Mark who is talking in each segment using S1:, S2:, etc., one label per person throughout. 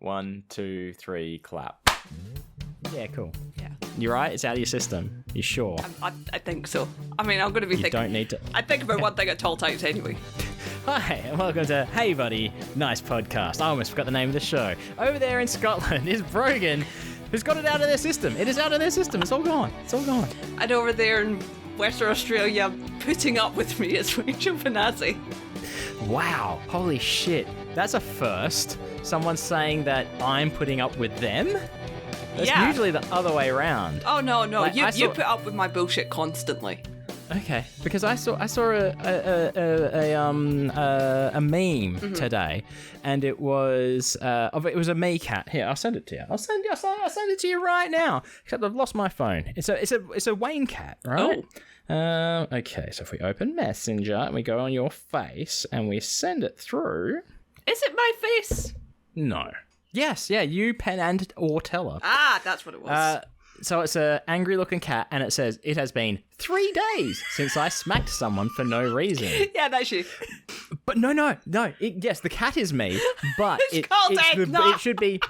S1: 1, 2, 3, clap. Yeah, cool.
S2: Yeah.
S1: You're right? It's out of your system. You sure?
S2: I think so. I mean, I'm going to be thinking...
S1: You don't need to...
S2: I think about one thing at all times anyway.
S1: Hi, and welcome to Hey Buddy, Nice Podcast. I almost forgot the name of the show. Over there in Scotland is Brogan, who's got it out of their system. It is out of their system. It's all gone. It's all gone.
S2: And over there in Western Australia, putting up with me is Rachel Panazzi.
S1: Wow. Holy shit. That's a first. Someone saying that I'm putting up with them? That's usually the other way around.
S2: Oh, no.
S1: Like,
S2: you put up with my bullshit constantly.
S1: Okay, because I saw a meme today, and it was a me cat. Here, I'll send it to you. I'll send it to you right now. Except I've lost my phone. It's a Wayne cat, right? Oh. Okay, so if we open Messenger and we go on your face and we send it through.
S2: Is it my face?
S1: No. Yes, yeah, you, pen and or teller.
S2: Ah, that's what it was.
S1: So it's an angry-looking cat, and it says, it has been 3 days since I smacked someone for no reason.
S2: Yeah, that's you.
S1: But no. Yes, the cat is me, but it should be,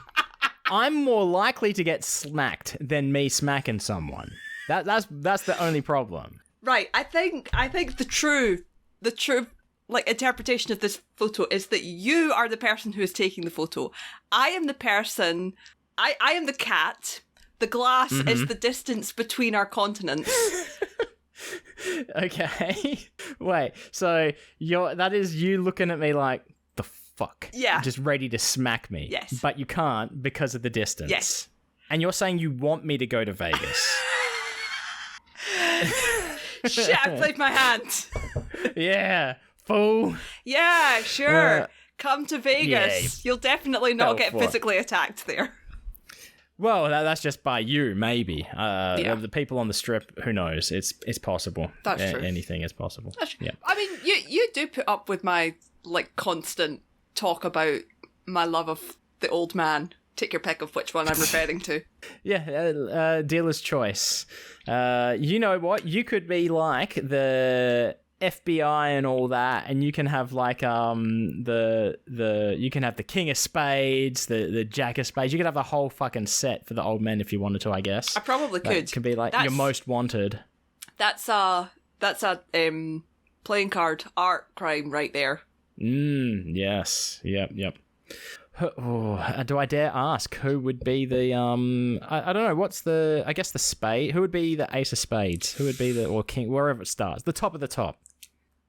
S1: I'm more likely to get smacked than me smacking someone. That's the only problem. Right,
S2: I think the true like interpretation of this photo is that you are the person who is taking the photo. I am the person, I am the cat. The glass is the distance between our continents.
S1: Okay. Wait, so that is you looking at me like, the fuck?
S2: Yeah.
S1: Just ready to smack me.
S2: Yes.
S1: But you can't because of the distance.
S2: Yes.
S1: And you're saying you want me to go to Vegas.
S2: Shit, I played my hand.
S1: Yeah, fool.
S2: Yeah, sure. Come to Vegas.
S1: Yeah,
S2: you'll definitely not get physically attacked there.
S1: Well, that's just by you, maybe. The people on the strip, who knows? It's possible.
S2: That's true.
S1: Anything is possible.
S2: That's true.
S1: Yeah.
S2: I mean, you do put up with my constant talk about my love of the old man. Take your pick of which one I'm referring to.
S1: Yeah, dealer's choice. You know what? You could be like the FBI and all that, and you can have like you can have the King of Spades, the Jack of Spades. You could have a whole fucking set for the old men if you wanted to, I guess.
S2: I probably could.
S1: It could be like your most wanted.
S2: That's a playing card art crime right there.
S1: Yes. Yep. Oh, do I dare ask who would be the I don't know, what's the, I guess the spade, who would be the ace of spades, who would be the, or king, wherever it starts, the top of the top?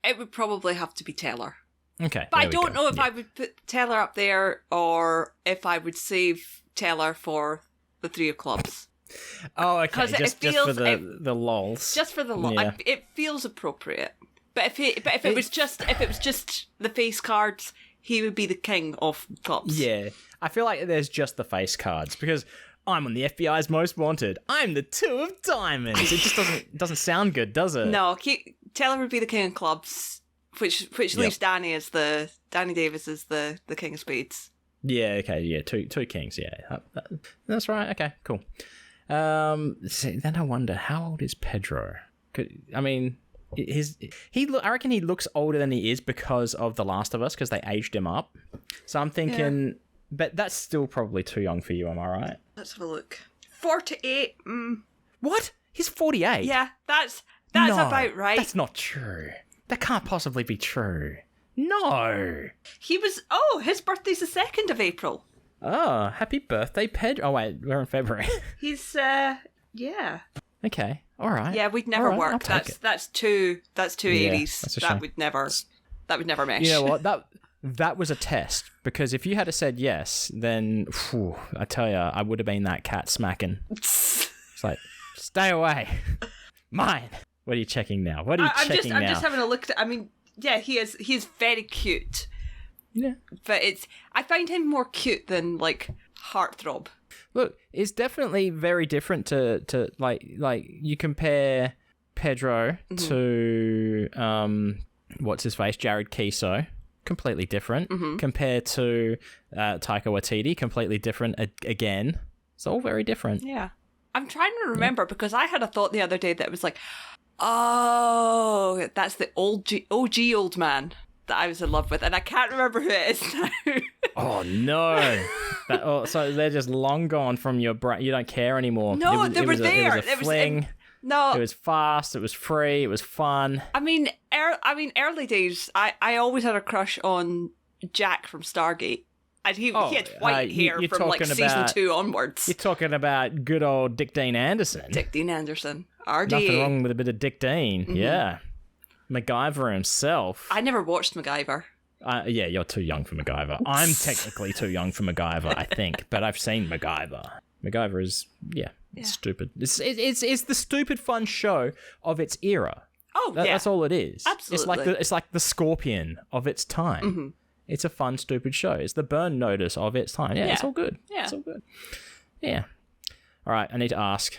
S2: It would probably have to be Taylor.
S1: Okay,
S2: but I don't know if I would put Taylor up there or if I would save Taylor for the 3 of clubs.
S1: Oh, okay, just for the lols.
S2: Just for the lols. Yeah. It feels appropriate. But if it was just the face cards, he would be the king of clubs. Yeah. I feel like there's just the face cards because I'm on the FBI's most wanted. I'm the 2 of diamonds. It just doesn't sound good, does it? No, Taylor would be the king of clubs, which leaves Danny Davis as the king of spades. Yeah, okay, yeah, two kings, yeah. That's right, okay, cool. Then I wonder, how old is Pedro? I mean, I reckon he looks older than he is because of The Last of Us, because they aged him up. So I'm thinking, but that's still probably too young for you, am I right? Let's have a look. 48. What? He's 48? Yeah, that's about right. That's not true. That can't possibly be true. No. His birthday's the 2nd of April. Oh, happy birthday, Pedro. Oh, wait, we're in February. He's, yeah. Okay, all right. Yeah, we'd never work. That's too 80s. That would never mesh. You know what? That was a test, because if you had said yes, then I tell you, I would have been that cat smacking. It's like, stay away. Mine. What are you checking now? I'm just having a look at. I mean, yeah, he's very cute. Yeah, but I find him more cute than like heartthrob. Look, it's definitely very different to like you compare Pedro to what's his face, Jared Keeso, completely different. Compared to Taika Waititi, completely different again. It's all very different. Yeah, I'm trying to remember because I had a thought the other day that was like, oh, that's the OG old man. that I was in love with, and I can't remember who it is now.
S1: Oh no! So they're just long gone from your brain. You don't care anymore.
S2: No, they were there.
S1: It was a fling.
S2: No,
S1: it was fast. It was free. It was fun.
S2: I mean, early days. I always had a crush on Jack from Stargate. And he had white hair from like season 2 onwards.
S1: You're talking about good old Dick Dean Anderson.
S2: Dick Dean Anderson. RDA.
S1: Nothing wrong with a bit of Dick Dean. Mm-hmm. Yeah. MacGyver himself.
S2: I never watched MacGyver.
S1: Yeah, you're too young for MacGyver. I'm technically too young for MacGyver, I think. But I've seen MacGyver. MacGyver is, it's stupid. It's the stupid fun show of its era.
S2: Oh,
S1: That's all it is.
S2: Absolutely.
S1: It's like the Scorpion of its time. Mm-hmm. It's a fun, stupid show. It's the Burn Notice of its time. Yeah, it's all good.
S2: Yeah.
S1: It's all good. Yeah. All right, I need to ask.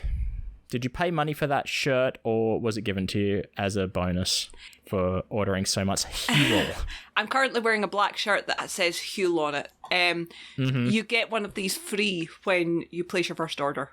S1: Did you pay money for that shirt, or was it given to you as a bonus for ordering so much Huel?
S2: I'm currently wearing a black shirt that says Huel on it. You get one of these free when you place your first order.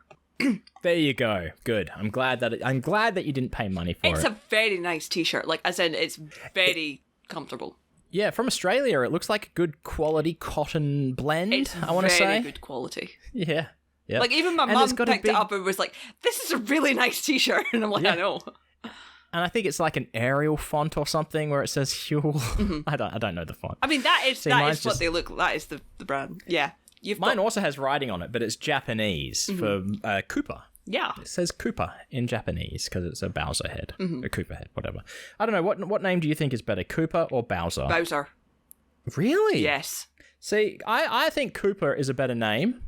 S1: There you go. Good. I'm glad that you didn't pay money for it.
S2: It's a very nice t-shirt. Like, as in, it's very comfortable.
S1: Yeah, from Australia, it looks like a good quality cotton blend, I want to say.
S2: Very good quality.
S1: Yeah. Yep.
S2: Like, even my mum picked it up and was like, this is a really nice t-shirt. And I'm like, I know.
S1: And I think it's like an Arial font or something where it says Huel. Mm-hmm. I don't know the font.
S2: I mean, that is what they look like. That is the brand. Yeah.
S1: Mine also has writing on it, but it's Japanese for Cooper.
S2: Yeah.
S1: It says Cooper in Japanese because it's a Bowser head. Mm-hmm. A Cooper head, whatever. I don't know. What name do you think is better, Cooper or Bowser?
S2: Bowser.
S1: Really?
S2: Yes.
S1: See, I think Cooper is a better name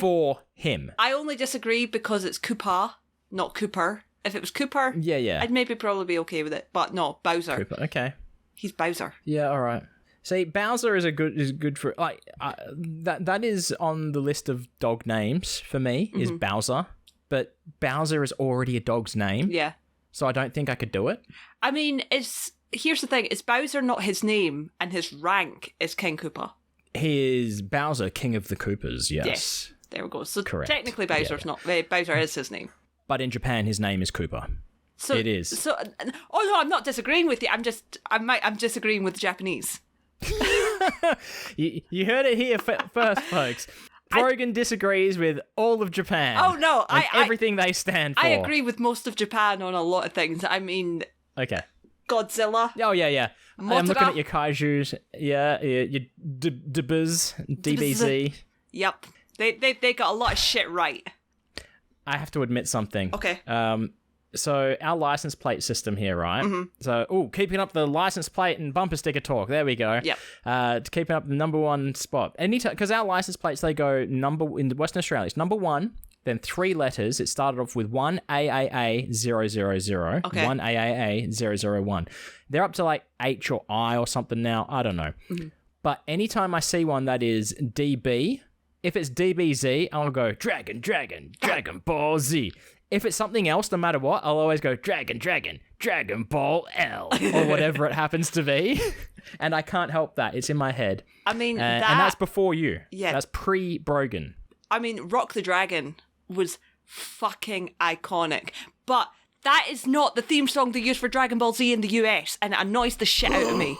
S1: for him.
S2: I only disagree because it's Koopa, not Cooper. If it was Cooper, I'd maybe probably be okay with it. But no, Bowser.
S1: Cooper, okay.
S2: He's Bowser.
S1: Yeah, all right. See, Bowser is good for like that is on the list of dog names for me is Bowser, but Bowser is already a dog's name.
S2: Yeah.
S1: So I don't think I could do it.
S2: I mean, here's the thing: is Bowser not his name, and his rank is King Koopa?
S1: He is Bowser, King of the Koopas. Yes.
S2: There we go. So
S1: correct.
S2: Technically, Bowser's not. Bowser is his name.
S1: But in Japan, his name is Koopa. So it is.
S2: So, no, I'm not disagreeing with you. I'm disagreeing with the Japanese.
S1: you heard it here first, folks. Brogan disagrees with all of Japan.
S2: Oh no,
S1: everything they stand for.
S2: I agree with most of Japan on a lot of things. I mean,
S1: okay,
S2: Godzilla.
S1: Oh yeah.
S2: Mothra.
S1: I'm looking at your kaijus. Yeah, your DBZ.
S2: Yep, they got a lot of shit right.
S1: I have to admit something.
S2: Okay.
S1: So our license plate system here, right? Mm-hmm. So, keeping up the license plate and bumper sticker talk. There we go.
S2: Yep.
S1: Keeping up the number one spot. Anytime, because our license plates, they go in Western Australia. It's number 1, then 3 letters. It started off with 1 AAA 000.
S2: Okay.
S1: 1 AAA 001. They're up to like H or I or something now. I don't know. Mm-hmm. But anytime I see one that is DB, if it's DBZ, I'll go Dragon Ball Z. If it's something else, no matter what, I'll always go Dragon Ball L or whatever it happens to be. And I can't help that. It's in my head.
S2: I mean,
S1: and that's before you.
S2: Yeah.
S1: That's pre-Brogan.
S2: I mean, Rock the Dragon was fucking iconic. But that is not the theme song they use for Dragon Ball Z in the US, and it annoys the shit out of me.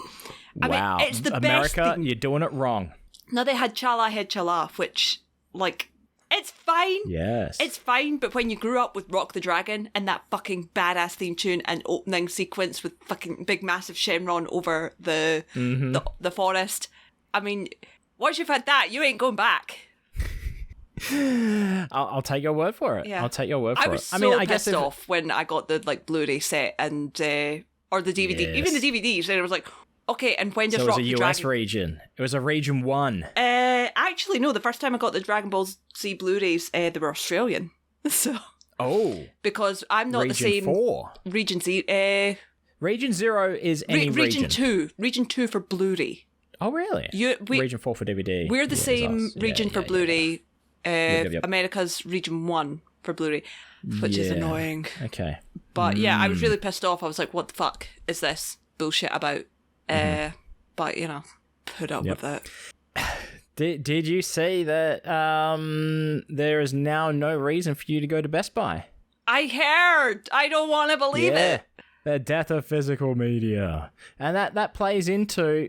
S1: Wow.
S2: I mean, it's the
S1: America,
S2: best thing.
S1: You're doing it wrong.
S2: No, they had Chala Head Chala, which, like, it's fine.
S1: Yes.
S2: It's fine, but when you grew up with Rock the Dragon and that fucking badass theme tune and opening sequence with fucking big massive Shenron over the forest, I mean, once you've had that, you ain't going back.
S1: I'll take your word for it.
S2: Yeah.
S1: I'll take your word for it.
S2: I was so pissed off when I got the Blu-ray set and or the DVD, even the DVDs, and it was like, okay, and when does Rock the Dragon...
S1: So it was a US region. It was a region 1.
S2: Actually, no, the first time I got the Dragon Ball Z Blu-rays, they were Australian. So...
S1: Oh.
S2: Because I'm not
S1: region
S2: the same...
S1: 4.
S2: Region Z...
S1: Region 0 is any region.
S2: Region 2. Region 2 for Blu-ray.
S1: Oh, really? Region 4 for DVD.
S2: We're the same region for Blu-ray.
S1: Yep.
S2: America's region 1 for Blu-ray, which is annoying.
S1: Okay.
S2: But yeah, I was really pissed off. I was like, what the fuck is this bullshit about? But, you know, put up with it.
S1: Did you see that there is now no reason for you to go to Best Buy?
S2: I heard. I don't want to believe it.
S1: The death of physical media. And that plays into,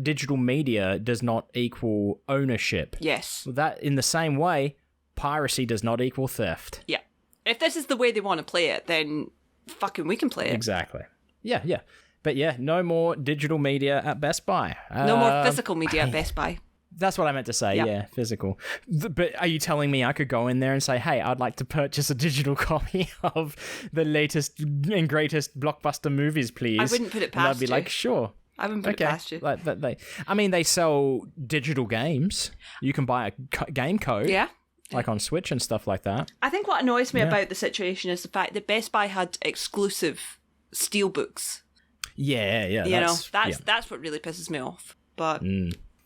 S1: digital media does not equal ownership.
S2: Yes.
S1: That, in the same way, piracy does not equal theft.
S2: Yeah. If this is the way they want to play it, then fucking we can play it.
S1: Exactly. Yeah. But yeah, no more digital media at Best Buy.
S2: No more physical media at Best Buy.
S1: That's what I meant to say, yeah, physical. But are you telling me I could go in there and say, hey, I'd like to purchase a digital copy of the latest and greatest blockbuster movies, please?
S2: I wouldn't put it past you.
S1: And I'd be like, sure.
S2: I wouldn't put it past you.
S1: They sell digital games. You can buy a game code.
S2: Yeah.
S1: Like on Switch and stuff like that.
S2: I think what annoys me about the situation is the fact that Best Buy had exclusive steelbooks.
S1: Yeah.
S2: That's what really pisses me off. But,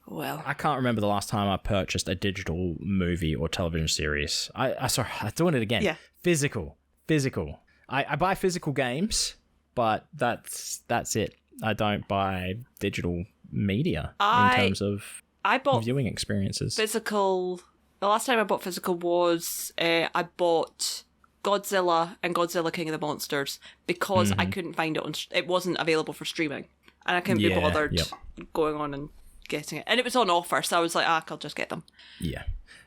S2: well.
S1: I can't remember the last time I purchased a digital movie or television series. I'm doing it again.
S2: Yeah.
S1: Physical. I buy physical games, but that's it. I don't buy digital media in terms of viewing experiences.
S2: The last time I bought physical was I bought Godzilla and Godzilla King of the Monsters because I couldn't find it it wasn't available for streaming, and I couldn't be bothered going on and getting it. And it was on offer, so I was like, I'll just get them.
S1: Yeah.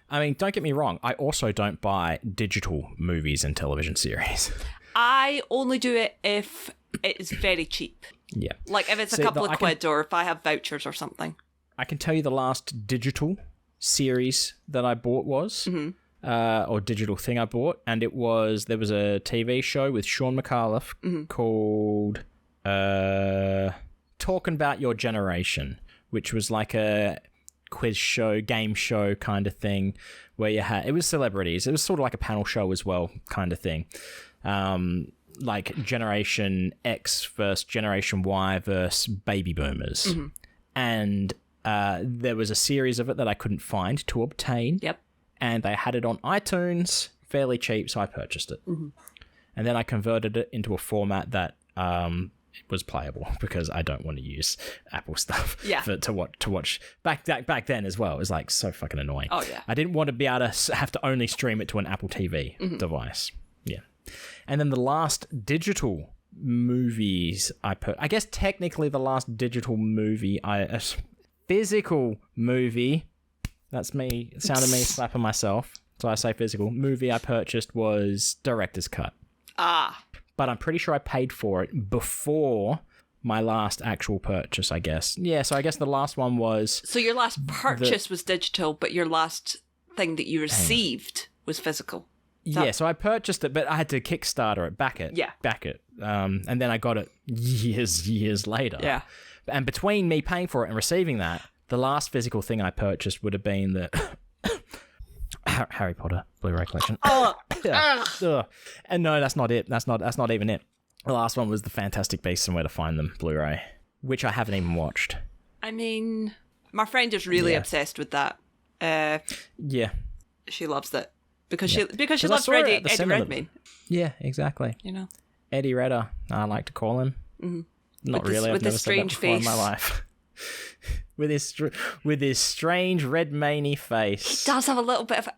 S1: I mean, don't get me wrong, I also don't buy digital movies and television series.
S2: I only do it if it is very cheap.
S1: Yeah.
S2: Like if it's a couple of quid or if I have vouchers or something.
S1: I can tell you the last digital series that I bought was, or digital thing I bought, and there was a TV show with Sean McAuliffe called Talking About Your Generation, which was like a quiz show, game show kind of thing, where it was celebrities. It was sort of like a panel show as well, kind of thing. Like Generation X versus Generation Y versus baby boomers. And there was a series of it that I couldn't find to obtain.
S2: Yep.
S1: And they had it on iTunes, fairly cheap, so I purchased it. And then I converted it into a format that was playable because I don't want to use Apple stuff to watch. Back then as well, it was like so fucking annoying.
S2: Oh, yeah.
S1: I didn't want to be able to have to only stream it to an Apple TV device. Yeah. And then the last digital movies I guess technically the last digital movie physical movie, that's me, sound of me slapping myself, so I say physical, movie I purchased was Director's Cut. But I'm pretty sure I paid for it before my last actual purchase, I guess. Yeah, so I guess the last one was...
S2: So your last purchase was digital, but your last thing that you received was physical.
S1: Yeah, so I purchased it, but I had to Kickstarter it, back it. And then I got it years later.
S2: Yeah.
S1: And between me paying for it and receiving that, the last physical thing I purchased would have been the Harry Potter Blu-ray collection. And no, that's not it. That's not even it. The last one was the Fantastic Beasts and Where to Find Them Blu-ray, which I haven't even watched.
S2: I mean, my friend is really obsessed with that. She loves it because she loves Eddie Redmayne.
S1: Yeah, exactly.
S2: You know,
S1: Eddie Redder, I like to call him. Not really. I've never said that before in my life. with his strange Redmayne-y face.
S2: He does have a little bit of.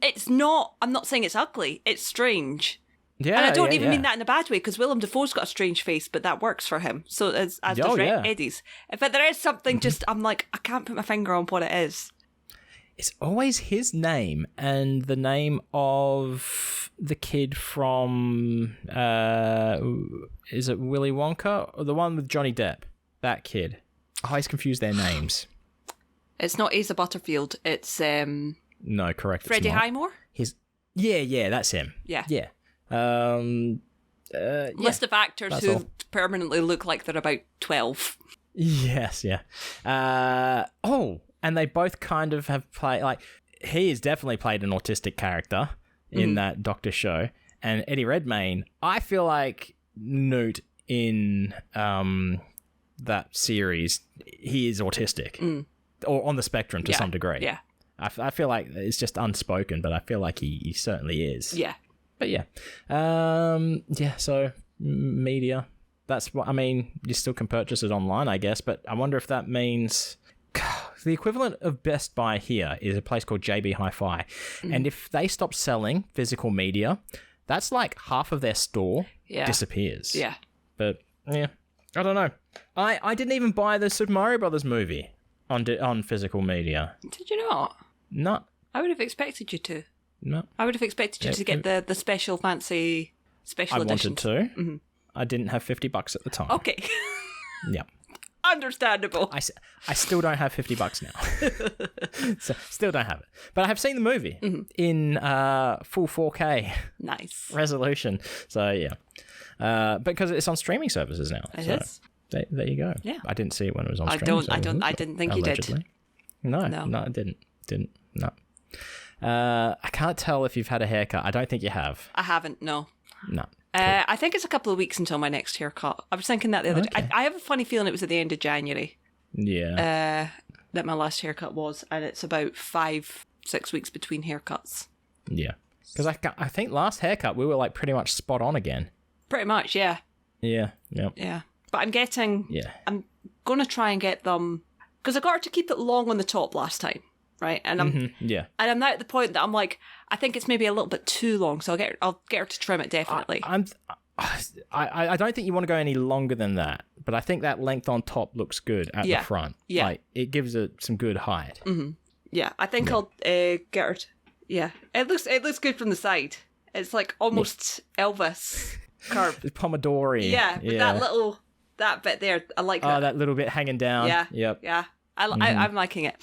S2: It's not. I'm not saying it's ugly. It's strange.
S1: Yeah,
S2: and I don't even mean that in a bad way, because Willem Dafoe's got a strange face, but that works for him. So as does Eddie's. But there is something just. I'm like, I can't put my finger on what it is.
S1: It's always his name and the name of the kid from, is it Willy Wonka? Or the one with Johnny Depp? That kid. I always confuse their names.
S2: It's not Asa Butterfield. It's...
S1: No, correct.
S2: Freddie Highmore?
S1: Yeah, that's him.
S2: Yeah. List of actors who permanently look like they're about 12.
S1: Yes, yeah. And they both kind of have played, like, he has definitely played an autistic character in that Doctor show. And Eddie Redmayne, I feel like Newt in that series, he is autistic. Or on the spectrum to some degree.
S2: Yeah.
S1: I feel like it's just unspoken, but I feel like he certainly is.
S2: Yeah.
S1: But yeah. So media. That's what, I mean, you still can purchase it online, I guess, but I wonder if that means... The equivalent of Best Buy here is a place called JB Hi-Fi. And if they stop selling physical media, that's like half of their store disappears.
S2: Yeah.
S1: But yeah, I don't know. I didn't even buy the Super Mario Brothers movie on physical media.
S2: Did you not?
S1: No.
S2: I would have expected you to.
S1: No.
S2: I would have expected you to get the special fancy special edition.
S1: I wanted to. Mm-hmm. I didn't have $50 at the time.
S2: Okay.
S1: Yeah.
S2: Understandable.
S1: I still don't have $50 now. So still don't have it. But I have seen the movie in full 4K resolution. So yeah. Because it's on streaming services now.
S2: It is.
S1: There you go.
S2: Yeah.
S1: I didn't see it when it was on streaming services.
S2: I didn't think allegedly.
S1: You did. No, I didn't. No. I can't tell if you've had a haircut. I don't think you have.
S2: I haven't, no.
S1: No.
S2: Cool. I think it's a couple of weeks until my next haircut. I was thinking that the other day. I have a funny feeling it was at the end of January.
S1: Yeah.
S2: That my last haircut was, and it's about 5-6 weeks between haircuts.
S1: Yeah. Because I think last haircut we were like pretty much spot on again.
S2: Pretty much, yeah.
S1: Yeah. Yep.
S2: Yeah. But I'm getting...
S1: Yeah.
S2: I'm going to try and get them... Because I got her to keep it long on the top last time, right? And I'm and I'm now at the point that I'm like, I think it's maybe a little bit too long, so I'll get her to trim it definitely.
S1: I don't think you want to go any longer than that, but I think that length on top looks good at the front.
S2: Yeah.
S1: Like, it gives it some good height.
S2: Mm-hmm. Yeah, I think I'll get her to... Yeah, it looks good from the side. It's like almost Elvis curve.
S1: It's Pomodori.
S2: Yeah, with that bit there, I like that.
S1: Oh, that little bit hanging down.
S2: Yeah.
S1: Yep.
S2: Yeah. I'm liking it.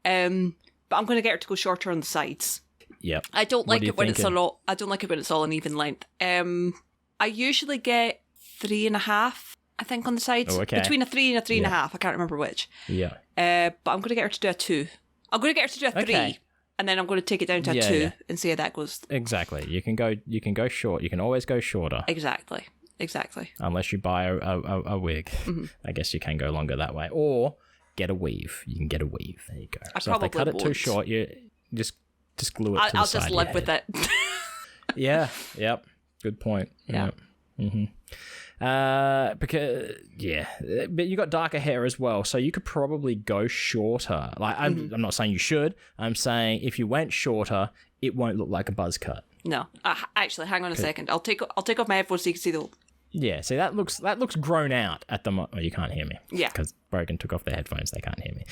S2: But I'm going to get her to go shorter on the sides.
S1: Yep.
S2: I don't like it when it's I don't like it when it's all an even length. I usually get 3.5, I think, on the sides.
S1: Oh, okay.
S2: Between a 3 and a 3.5. I can't remember which.
S1: Yeah.
S2: But I'm going to get her to do a 2. I'm going to get her to do a 3. And then I'm going to take it down to a 2 and see how that goes.
S1: Exactly. You can go short. You can always go shorter.
S2: Exactly.
S1: Unless you buy a wig. Mm-hmm. I guess you can go longer that way. Or get a weave. You can get a weave. There you go. So if they cut it too short, you just glue it to the side.
S2: I'll just live with it.
S1: Yeah. Yep. Good point.
S2: Yeah.
S1: Yep. Mm-hmm. But you got darker hair as well, so you could probably go shorter. Like I'm not saying you should. I'm saying if you went shorter, it won't look like a buzz cut.
S2: No, actually, hang on a second. I'll take off my headphones so you can see the.
S1: Yeah, see that looks grown out at the moment. Well, you can't hear me.
S2: Yeah,
S1: because Brogan took off their headphones. They can't hear me.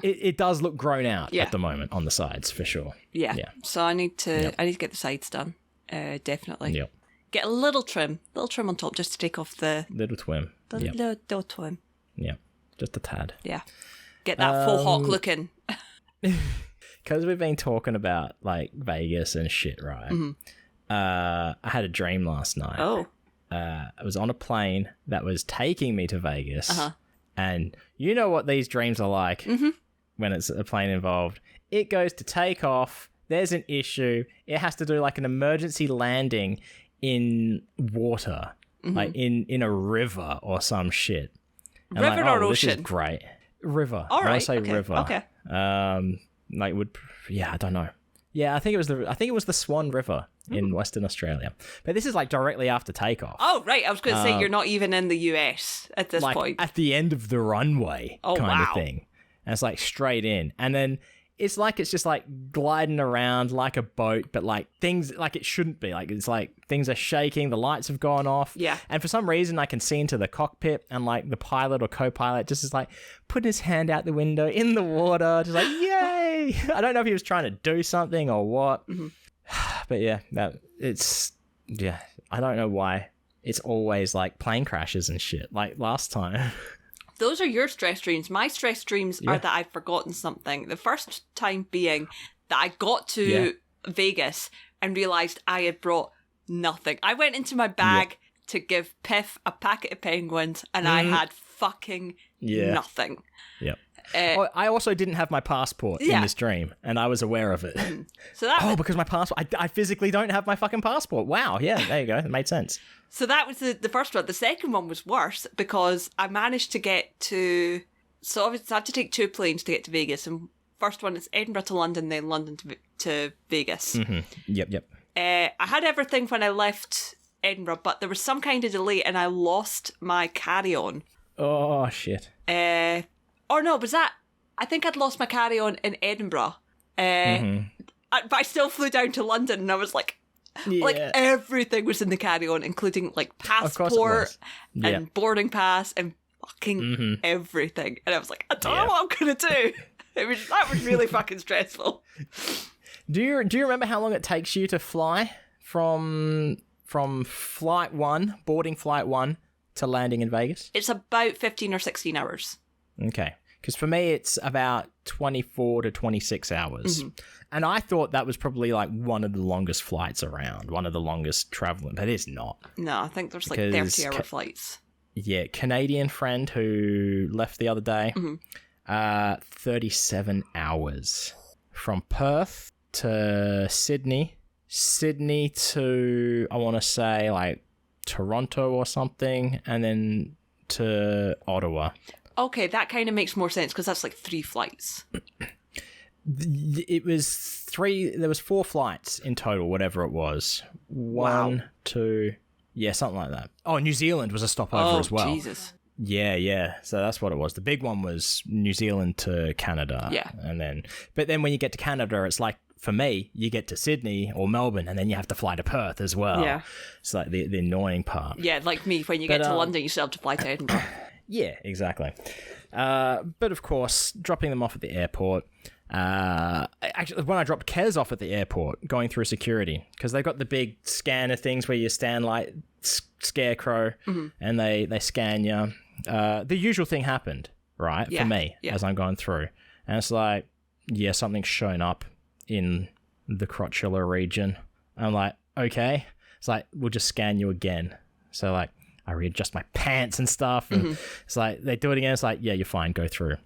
S1: It does look grown out at the moment on the sides for sure.
S2: Yeah. So I need to get the sides done. Definitely.
S1: Yep.
S2: Get a little trim on top just to take off the
S1: little twim.
S2: Little twim.
S1: Yeah, just a tad.
S2: Yeah. Get that faux hawk looking.
S1: Because we've been talking about like Vegas and shit, right? Mm-hmm. I had a dream last night.
S2: Oh.
S1: I was on a plane that was taking me to Vegas. And you know what these dreams are like when it's a plane involved. It goes to take off. There's an issue. It has to do like an emergency landing in water, like in a river or some shit. And
S2: river or ocean?
S1: This is great. River.
S2: All right.
S1: I say river.
S2: Okay.
S1: I don't know. Yeah, I think it was the Swan River in Western Australia. But this is like directly after takeoff.
S2: Oh, right. I was going to say you're not even in the US at this point.
S1: At the end of the runway kind of thing. And it's like straight in. And then it's just like gliding around like a boat, but like things like it shouldn't be. Like it's like things are shaking, the lights have gone off.
S2: Yeah.
S1: And for some reason I can see into the cockpit and like the pilot or co-pilot just is like putting his hand out the window in the water, just like, yay. I don't know if he was trying to do something or what. Mm-hmm. But I don't know why. It's always like plane crashes and shit. Like last time.
S2: Those are your stress dreams. My stress dreams are that I've forgotten something. The first time being that I got to Vegas and realised I had brought nothing. I went into my bag to give Piff a packet of penguins and I had fucking nothing.
S1: Yep. I also didn't have my passport in this dream, and I was aware of it.
S2: So that
S1: because my passport, I physically don't have my fucking passport. Wow, yeah, there you go. It made sense.
S2: So that was the first one. The second one was worse because I managed to get to... So obviously I had to take 2 planes to get to Vegas, and first one is Edinburgh to London, then London to Vegas.
S1: Mm-hmm. Yep.
S2: I had everything when I left Edinburgh, but there was some kind of delay, and I lost my carry-on.
S1: Oh, shit.
S2: Or no, was that... I think I'd lost my carry-on in Edinburgh. But I still flew down to London and I was like, Like, everything was in the carry-on, including, like, passport and boarding pass and fucking everything. And I was like, I don't know what I'm going to do. That was really fucking stressful.
S1: Do you remember how long it takes you to fly from flight 1, boarding flight 1, to landing in Vegas?
S2: It's about 15 or 16 hours.
S1: Okay. Because for me, it's about 24 to 26 hours. And I thought that was probably like one of the longest flights around, one of the longest traveling, but it's not.
S2: No, I think there's like 30-hour flights.
S1: Yeah, Canadian friend who left the other day, 37 hours from Perth to Sydney to, I want to say, like Toronto or something, and then to Ottawa.
S2: Okay, that kind of makes more sense because that's like 3 flights.
S1: It was 3. There was 4 flights in total, whatever it was. 1, 2, yeah, something like that. Oh, New Zealand was a stopover as well.
S2: Jesus.
S1: Yeah. So that's what it was. The big one was New Zealand to Canada.
S2: Yeah.
S1: But then when you get to Canada, it's like, for me, you get to Sydney or Melbourne, and then you have to fly to Perth as well. Yeah. It's like the annoying part.
S2: Yeah, like me, when you get to London, you still have to fly to Edinburgh.
S1: Yeah, exactly. But of course, dropping them off at the airport. Actually, when I dropped Kez off at the airport, going through security, because they've got the big scanner things where you stand like scarecrow, and they scan you. The usual thing happened, right, for me, as I'm going through. And it's like, something's shown up in the crotchular region. I'm like, okay. It's like, we'll just scan you again. So like, I readjust my pants and stuff, and it's like, they do it again. It's like, yeah, you're fine, go through.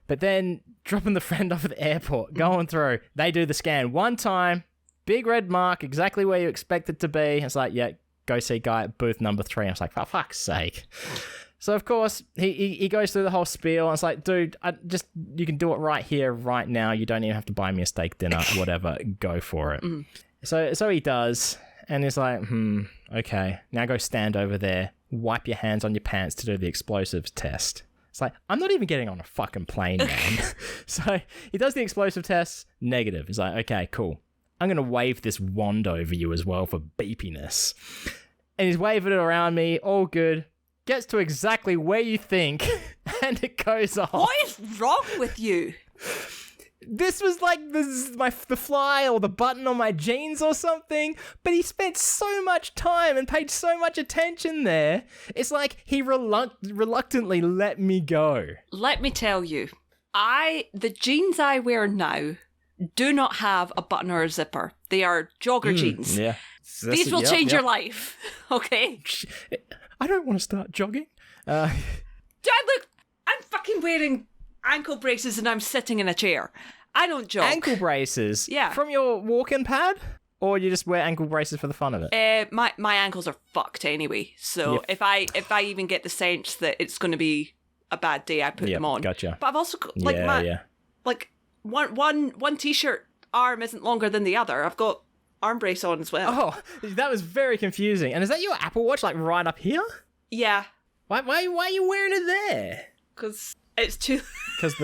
S1: But then dropping the friend off at the airport, going through, they do the scan one time, big red mark, exactly where you expect it to be. It's like, yeah, go see guy at booth number 3. I was like, for fuck's sake. So of course he goes through the whole spiel. And it's like, dude, you can do it right here, right now. You don't even have to buy me a steak dinner, whatever. Go for it. So he does, and he's like, okay, now go stand over there, wipe your hands on your pants to do the explosives test. It's like, I'm not even getting on a fucking plane, man. So he does the explosive test, negative. He's like, okay, cool. I'm going to wave this wand over you as well for beepiness. And he's waving it around me, all good. Gets to exactly where you think, and it goes off.
S2: What is wrong with you?
S1: This was like the fly or the button on my jeans or something, but he spent so much time and paid so much attention there. It's like he reluctantly let me go.
S2: Let me tell you, the jeans I wear now do not have a button or a zipper. They are jogger jeans.
S1: Yeah.
S2: These will change your life, okay?
S1: I don't want to start jogging.
S2: Do I look? I'm fucking wearing ankle braces and I'm sitting in a chair. I don't jog.
S1: Ankle braces?
S2: Yeah.
S1: From your walking pad? Or you just wear ankle braces for the fun of it?
S2: My ankles are fucked anyway. So if I even get the sense that it's going to be a bad day, I put them on.
S1: Gotcha.
S2: But I've also got like one t-shirt arm isn't longer than the other. I've got arm brace on as well.
S1: Oh, that was very confusing. And is that your Apple Watch like right up here?
S2: Yeah.
S1: Why are you wearing it there?
S2: Because it's too...
S1: Because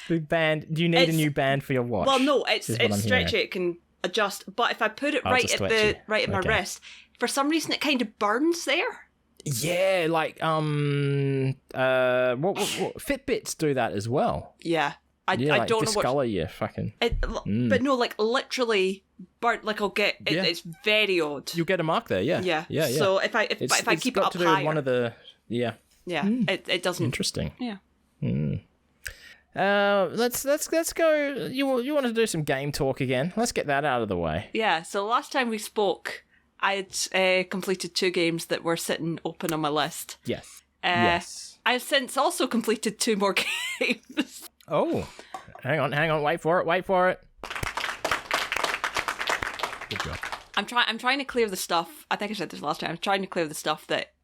S1: the band... Do you need a new band for your watch?
S2: Well, no, it's stretchy. It can adjust. But if I put it right at my wrist, for some reason it kind of burns there.
S1: Yeah, like what Fitbits do that as well.
S2: Yeah. I don't know what...
S1: discolor you fucking...
S2: But no, like literally burnt, like I'll get... It's very odd.
S1: You'll get a mark there, yeah.
S2: Yeah. So if I keep it up higher...
S1: One of the... Yeah.
S2: Yeah, it doesn't...
S1: Interesting.
S2: Yeah.
S1: Let's go... You want to do some game talk again? Let's get that out of the way.
S2: Yeah, so last time we spoke, I had completed 2 games that were sitting open on my list.
S1: Yes.
S2: Yes. I've since also completed 2 more games.
S1: Oh, hang on, wait for it. Good job.
S2: I'm trying to clear the stuff. I think I said this last time. I'm trying to clear the stuff that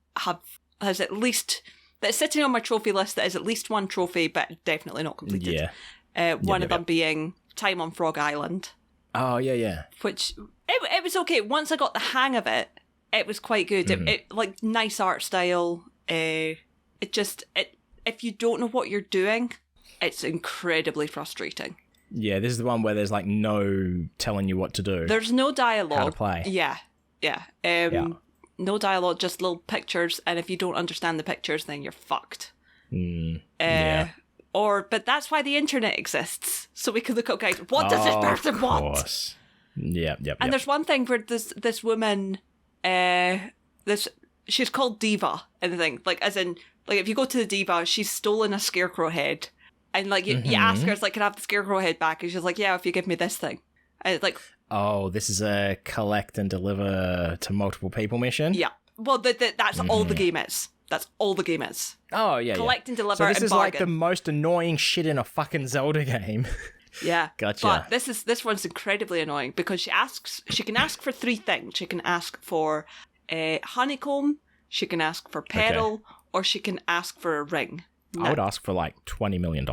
S2: has at least, that's sitting on my trophy list that is at least 1 trophy, but definitely not completed. Yeah. One of them being Time on Frog Island. Oh yeah. Which it was okay once I got the hang of it. It was quite good. It like nice art style. If you don't know what you're doing, it's incredibly frustrating.
S1: Yeah, this is the one where there's like no telling you what to do.
S2: There's no dialogue.
S1: How to play.
S2: Yeah. No dialogue, just little pictures, and if you don't understand the pictures, then you're fucked. But that's why the internet exists, so we can look up, guys, what does this person want? Of course.
S1: Yep.
S2: And there's one thing where this woman, she's called Diva in the thing, like as in, like if you go to the Diva, she's stolen a scarecrow head, and like you ask her, it's like, can I have the scarecrow head back? And she's like, yeah, if you give me this thing. And it's like,
S1: oh, this is a collect and deliver to multiple people mission?
S2: Yeah. Well, that's all the game is. That's all the game is.
S1: Oh, yeah,
S2: Collect and deliver
S1: and bargain. So this is
S2: like
S1: the most annoying shit in a fucking Zelda game.
S2: Yeah.
S1: Gotcha.
S2: But this one's incredibly annoying because she can ask for 3 things. She can ask for honeycomb, she can ask for petal, or she can ask for a ring.
S1: I would ask for like $20 million.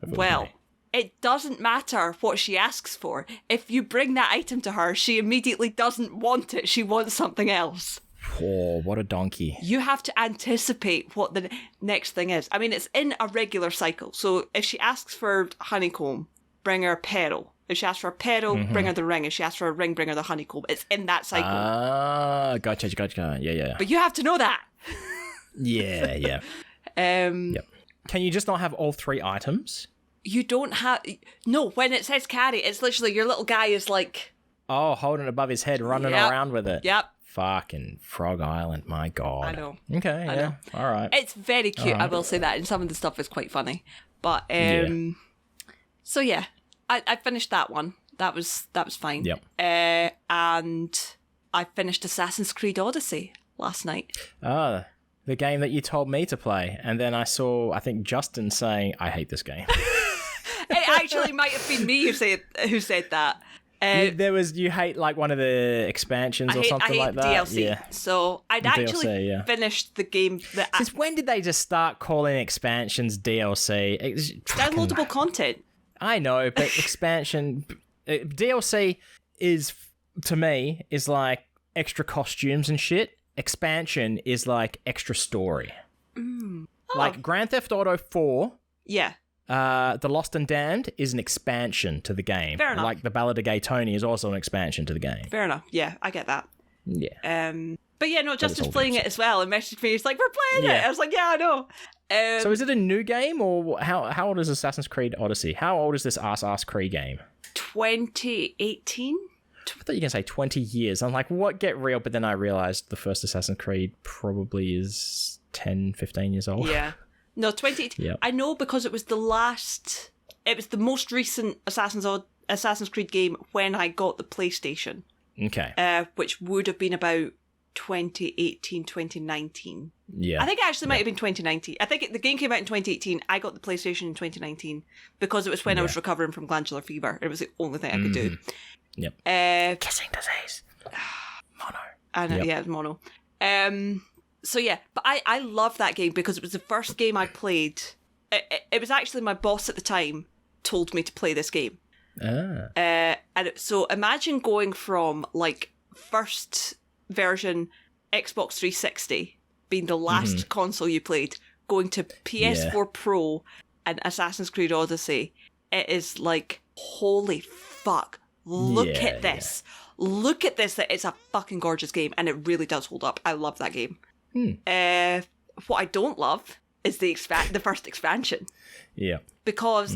S2: Well, it doesn't matter what she asks for. If you bring that item to her, she immediately doesn't want it. She wants something else.
S1: Oh, what a donkey.
S2: You have to anticipate what the next thing is. I mean, it's in a regular cycle. So if she asks for honeycomb, bring her a petal. If she asks for a petal, bring her the ring. If she asks for a ring, bring her the honeycomb. It's in that cycle.
S1: Gotcha. Yeah.
S2: But you have to know that.
S1: Yeah. Yep. Can you just not have all 3 items?
S2: You don't have... No, when it says carry, it's literally your little guy is like...
S1: Oh, holding it above his head, running around with it.
S2: Yep.
S1: Fucking Frog Island, my God.
S2: I know.
S1: Okay,
S2: I know.
S1: All right.
S2: It's very cute, I will say that, and some of the stuff is quite funny. But, so yeah, I finished that one. That was fine.
S1: Yep.
S2: And I finished Assassin's Creed Odyssey last night.
S1: The game that you told me to play, and then I saw, I think, Justin saying, I hate this game.
S2: It actually might have been me who said that.
S1: You hate like one of the expansions or something like that?
S2: DLC. Yeah. So I'd actually finished the game.
S1: Since when did they just start calling expansions DLC? It's
S2: downloadable content.
S1: I know, but expansion DLC is, to me, is like extra costumes and shit. Expansion is like extra story. Like Grand Theft Auto 4.
S2: Yeah.
S1: The Lost and Damned is an expansion to the game.
S2: Fair enough.
S1: Like the Ballad of Gay Tony is also an expansion to the game.
S2: Fair enough. Yeah, I get that.
S1: Yeah.
S2: But yeah, no, Justin's playing it as well and messaged me. He's like, we're playing it. I was like, yeah, I know.
S1: So is it a new game, or how old is Assassin's Creed Odyssey? How old is this Assassin's Creed game?
S2: 2018?
S1: I thought you were going to say 20 years. I'm like, what? Get real. But then I realized the first Assassin's Creed probably is 10, 15 years old.
S2: Yeah. No, 2018. Yep. I know because it was the most recent Assassin's Creed game when I got the PlayStation.
S1: Okay.
S2: Which would have been about 2018, 2019.
S1: Yeah.
S2: I think it actually might have been 2019. I think the game came out in 2018. I got the PlayStation in 2019 because it was when I was recovering from glandular fever. It was the only thing I could do.
S1: Yep. Kissing disease. Mono.
S2: I know, yeah, it was mono. So yeah, but I love that game because it was the first game I played. It was actually my boss at the time told me to play this game. So imagine going from like first version Xbox 360 being the last console you played, going to PS4 Pro and Assassin's Creed Odyssey. It is like, holy fuck. Look at this. Yeah. Look at this. It's a fucking gorgeous game, and it really does hold up. I love that game. What I don't love is the first expansion. Yeah. Because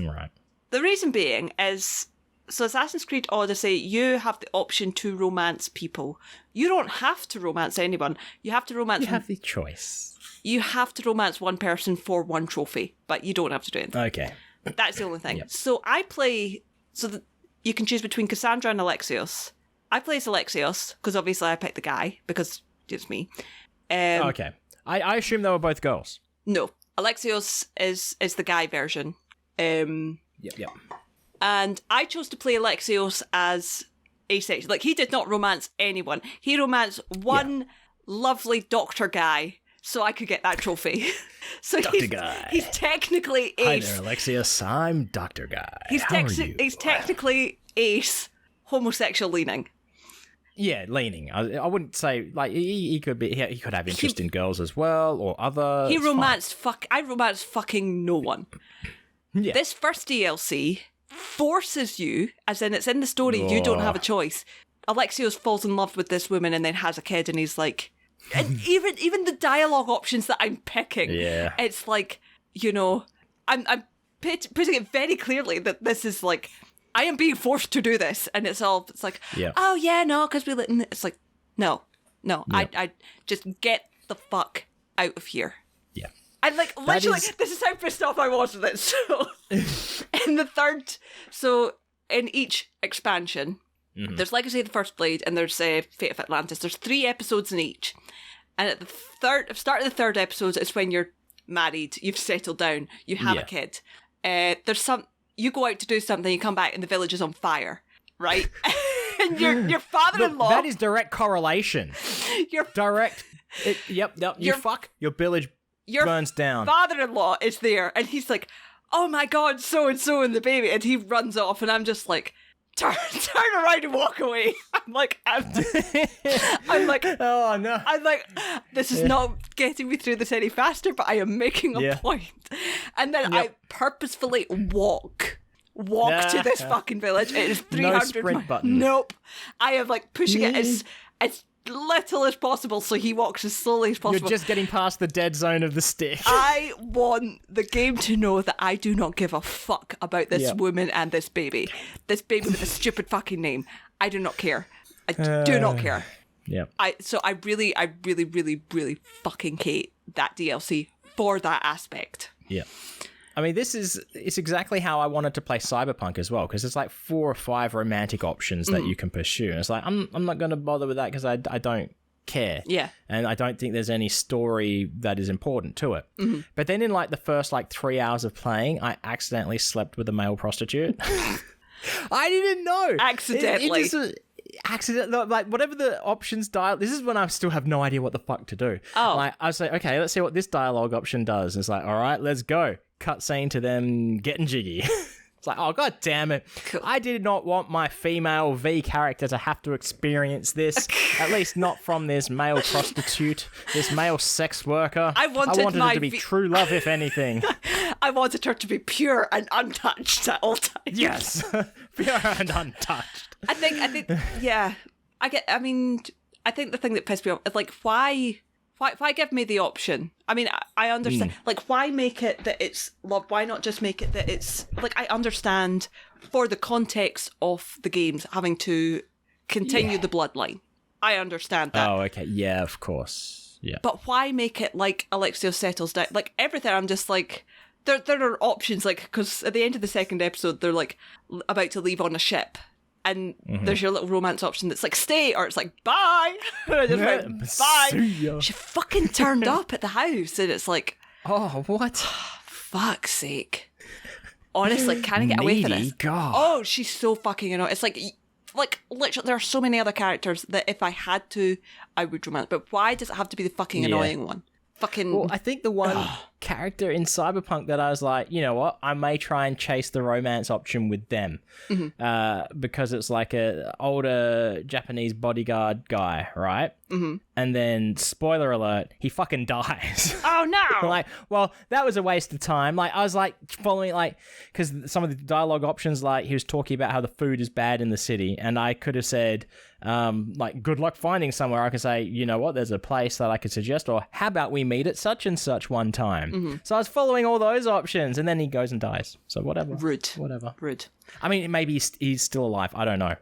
S2: the reason being is, so Assassin's Creed Odyssey, you have the option to romance people. You don't have to romance anyone. You have to romance...
S1: You have the choice.
S2: You have to romance one person for one trophy, but you don't have to do anything.
S1: Okay.
S2: That's the only thing. Yep. So I play... you can choose between Cassandra and Alexios. I play as Alexios, because obviously I picked the guy, because it's me.
S1: Okay. I assume they were both girls.
S2: No. Alexios is the guy version.
S1: Yep.
S2: And I chose to play Alexios as asexual. Like, he did not romance anyone. He romanced one lovely doctor guy so I could get that trophy. So
S1: Dr. Guy.
S2: He's technically ace.
S1: Hi there, Alexios. I'm Dr. Guy.
S2: He's technically ace, homosexual leaning.
S1: Yeah, leaning. I wouldn't say, like, he could be, he could have interest in girls as well, or other.
S2: I romanced fucking no one. Yeah. This first DLC forces you, as in it's in the story, you don't have a choice. Alexios falls in love with this woman and then has a kid, and he's like, and even the dialogue options that I'm picking, it's like, I'm putting it very clearly that this is like, I am being forced to do this, and it's like, oh yeah, no, because it's like, no, I just get the fuck out of here.
S1: Yeah.
S2: And like, literally, this is how pissed off I was with it. So, in each expansion, there's Legacy of the First Blade and there's Fate of Atlantis. There's 3 episodes in each. And at the start of the third episode is when you're married, you've settled down, you have a kid. You go out to do something, you come back and the village is on fire, right? And your father-in-law...
S1: That is direct correlation. Your village burns down.
S2: Father-in-law is there and he's like, oh my god, so-and-so and the baby, and he runs off and I'm just like, turn around and walk away. I'm like, oh no. I'm like, this is not getting me through this any faster, but I am making a point. And then I purposefully walk to this fucking village. It is 300
S1: no sprint button.
S2: Nope. I am like pushing it as little as possible, so he walks as slowly as possible.
S1: You're just getting past the dead zone of the stick.
S2: I want the game to know that I do not give a fuck about this woman and this baby. This baby with a stupid fucking name. I do not care. I do not care.
S1: Yeah.
S2: So I really, really, really fucking hate that DLC for that aspect.
S1: Yeah. I mean, it's exactly how I wanted to play Cyberpunk as well, because there's like 4 or 5 romantic options that you can pursue. And it's like, I'm not going to bother with that because I don't care.
S2: Yeah.
S1: And I don't think there's any story that is important to it. Mm-hmm. But then in like the first like 3 hours of playing, I accidentally slept with a male prostitute. I didn't know.
S2: Accidentally.
S1: Like whatever the options dial. This is when I still have no idea what the fuck to do.
S2: Oh.
S1: Like I was like, okay, let's see what this dialogue option does. And it's like, all right, let's go. Cutscene to them getting jiggy. It's like, oh god damn it! Cool. I did not want my female V character to have to experience this. At least not from this male prostitute, this male sex worker.
S2: I wanted
S1: it to be true love, if anything.
S2: I wanted her to be pure and untouched at all times.
S1: Yes, pure and untouched.
S2: I think, yeah. I think the thing that pissed me off is like, why give me the option? I mean, I understand. Like, why make it that it's love? Why not just make it that it's... Like, I understand for the context of the games having to continue the bloodline. I understand that.
S1: Oh, okay. Yeah, of course. Yeah.
S2: But why make it like Alexios settles down? Like, everything, I'm just like... There are options, like, because at the end of the second episode, they're, like, about to leave on a ship. And there's your little romance option that's like, stay, or it's like, bye. And I just went, bye. She fucking turned up at the house, and it's like,
S1: oh, what?
S2: Fuck's sake. Honestly, can I get away from this?
S1: God.
S2: Oh, she's so fucking annoying. It's like literally, there are so many other characters that if I had to, I would romance. But why does it have to be the fucking annoying one? Fucking.
S1: Well, I think the one character in Cyberpunk that I was like, you know what, I may try and chase the romance option with them, because it's like a older Japanese bodyguard guy, right? Mm-hmm. And then, spoiler alert, he fucking dies.
S2: Oh no!
S1: Like, well, that was a waste of time. Like, I was like following, like, because some of the dialogue options, like, he was talking about how the food is bad in the city, and I could have said, like, good luck finding somewhere. I could say, you know what, there's a place that I could suggest, or how about we meet at such and such one time. Mm-hmm. So I was following all those options, and then he goes and dies. So whatever.
S2: Rude.
S1: Whatever.
S2: Rude.
S1: I mean, maybe he's still alive. I don't know.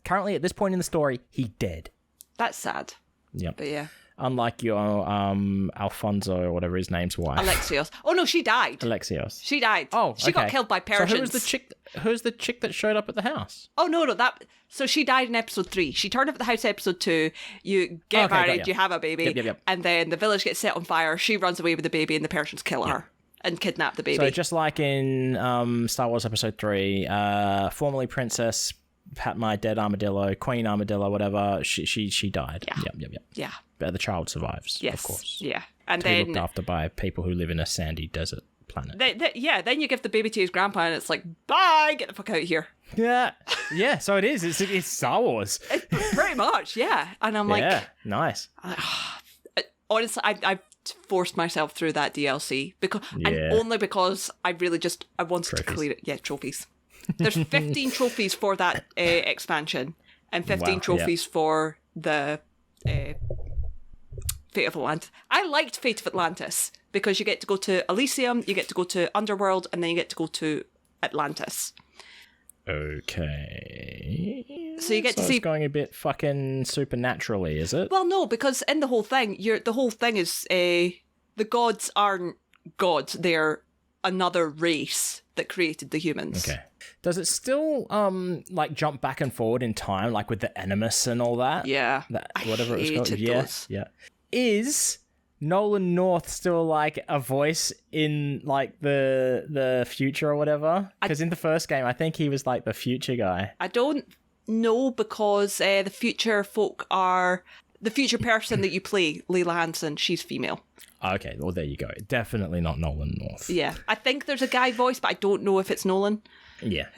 S1: Currently, at this point in the story, he's dead.
S2: That's sad.
S1: Yeah.
S2: But yeah.
S1: Unlike your Alfonso or whatever his name's wife.
S2: Alexios. Oh no, she died.
S1: Alexios.
S2: She died.
S1: Oh,
S2: she got killed by Persians.
S1: So who's the chick that showed up at the house?
S2: Oh no, so she died in episode 3. She turned up at the house episode 2. You get married, you have a baby,
S1: yep.
S2: And then the village gets set on fire. She runs away with the baby, and the Persians kill her and kidnap the baby.
S1: So just like in Star Wars Episode 3, formerly Princess Padme, dead Armadillo, Queen Armadillo, whatever, she died.
S2: Yeah.
S1: Yep.
S2: Yeah.
S1: But the child survives,
S2: yes.
S1: of course.
S2: Yeah. And
S1: to be
S2: then
S1: looked after by people who live in a sandy desert planet.
S2: Then you give the baby to his grandpa, and it's like, bye, get the fuck out of here.
S1: Yeah. So it is. It's Star Wars.
S2: Pretty much, yeah. And I'm like...
S1: Yeah, nice.
S2: Honestly, I've forced myself through that DLC, and only because I really I wanted to clear it. Yeah, trophies. There's 15 trophies for that expansion, and 15 trophies for the Fate of Atlantis. I liked Fate of Atlantis because you get to go to Elysium, you get to go to Underworld, and then you get to go to Atlantis.
S1: Okay.
S2: So you get to see.
S1: It's going a bit fucking supernaturally, is it?
S2: Well, no, because in the whole thing, the whole thing is the gods aren't gods; they're another race that created the humans.
S1: Okay. Does it still like jump back and forward in time, like with the Animus and all that?
S2: Yeah.
S1: Whatever it was called.
S2: Those.
S1: Yeah. Is Nolan North still like a voice in like the future or whatever? Because in the first game, I think he was like the future guy.
S2: I don't know because the future folk are the future person that you play, Layla Hansen. She's female.
S1: Okay, well there you go. Definitely not Nolan North.
S2: Yeah, I think there's a guy voice, but I don't know if it's Nolan.
S1: Yeah.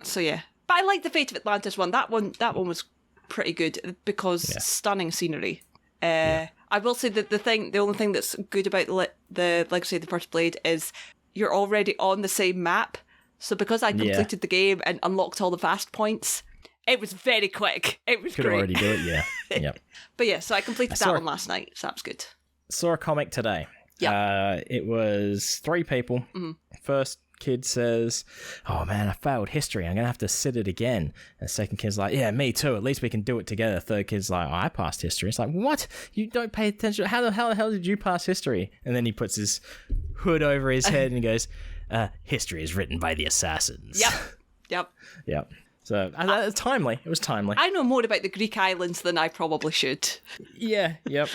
S2: So yeah, but I like the Fate of Atlantis one. That one was pretty good because stunning scenery. I will say that the only thing that's good about the Legacy of the First Blade is you're already on the same map. So because I completed the game and unlocked all the fast points, it was very quick. It was
S1: Could
S2: great.
S1: already do it, yeah. Yep.
S2: But yeah, so I completed that one last night. So that's good.
S1: Saw a comic today.
S2: Yeah.
S1: It was 3 people.
S2: Mm-hmm.
S1: First kid says, "Oh man, I failed history. I'm gonna have to sit it again." And the second kid's like, "Yeah, me too. At least we can do it together." Third kid's like, "Oh, I passed history." It's like, what? You don't pay attention? How the hell did you pass history? And then he puts his hood over his head and he goes, "History is written by the assassins."
S2: Yep.
S1: Yep. So timely. It was timely.
S2: I know more about the Greek islands than I probably should.
S1: Yeah. Yep.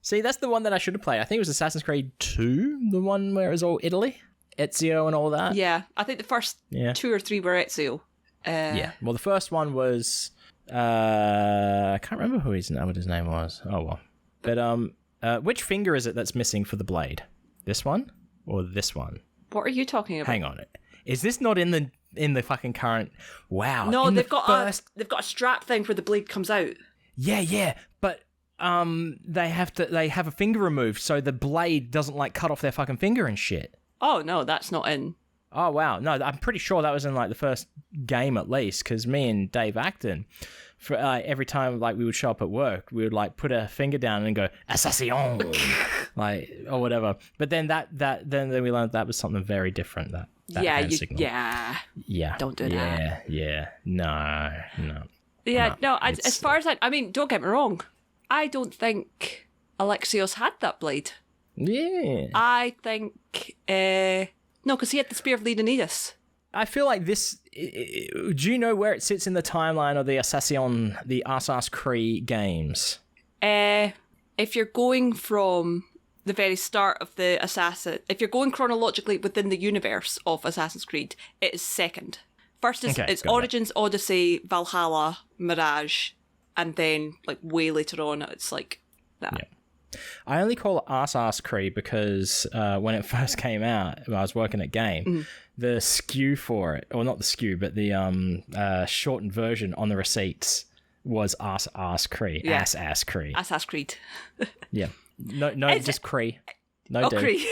S1: See, that's the one that I should have played. I think it was Assassin's Creed 2, the one where it was all Italy, Ezio and all that.
S2: Yeah, I think the first 2 or 3 were Ezio.
S1: Yeah, well, the first one was... I can't remember what his name was. Oh, well. But which finger is it that's missing for the blade? This one or this one?
S2: What are you talking about?
S1: Hang on. Is this not in the fucking current... Wow.
S2: No, they've got a strap thing where the blade comes out.
S1: Yeah, but... they have a finger removed so the blade doesn't like cut off their fucking finger and shit.
S2: Oh no, that's not in.
S1: Oh wow, no, I'm pretty sure that was in like the first game at least, because me and Dave Acton, for every time like we would show up at work, we would like put a finger down and go assassin, like or whatever. But then then we learned that was something very different. That signal. Yeah. Don't do that. Yeah. No.
S2: Yeah, no. As far as I mean, don't get me wrong. I don't think Alexios had that blade.
S1: Yeah.
S2: I think... no, because he had the Spear of Leonidas.
S1: I feel like this... Do you know where it sits in the timeline of the Assassin's Creed games?
S2: If you're going from the very start of the if you're going chronologically within the universe of Assassin's Creed, it is second. First is it's Origins, Odyssey, Valhalla, Mirage... And then, like, way later on, it's like that.
S1: Yeah. I only call it Assassin's Creed because when it first came out, when I was working at Game, the SKU for it, or not the SKU, but the shortened version on the receipts was Assassin's Creed.
S2: Yeah.
S1: Assassin's Creed.
S2: Assassin's Creed.
S1: Yeah. No, just Cree. No,
S2: Cree.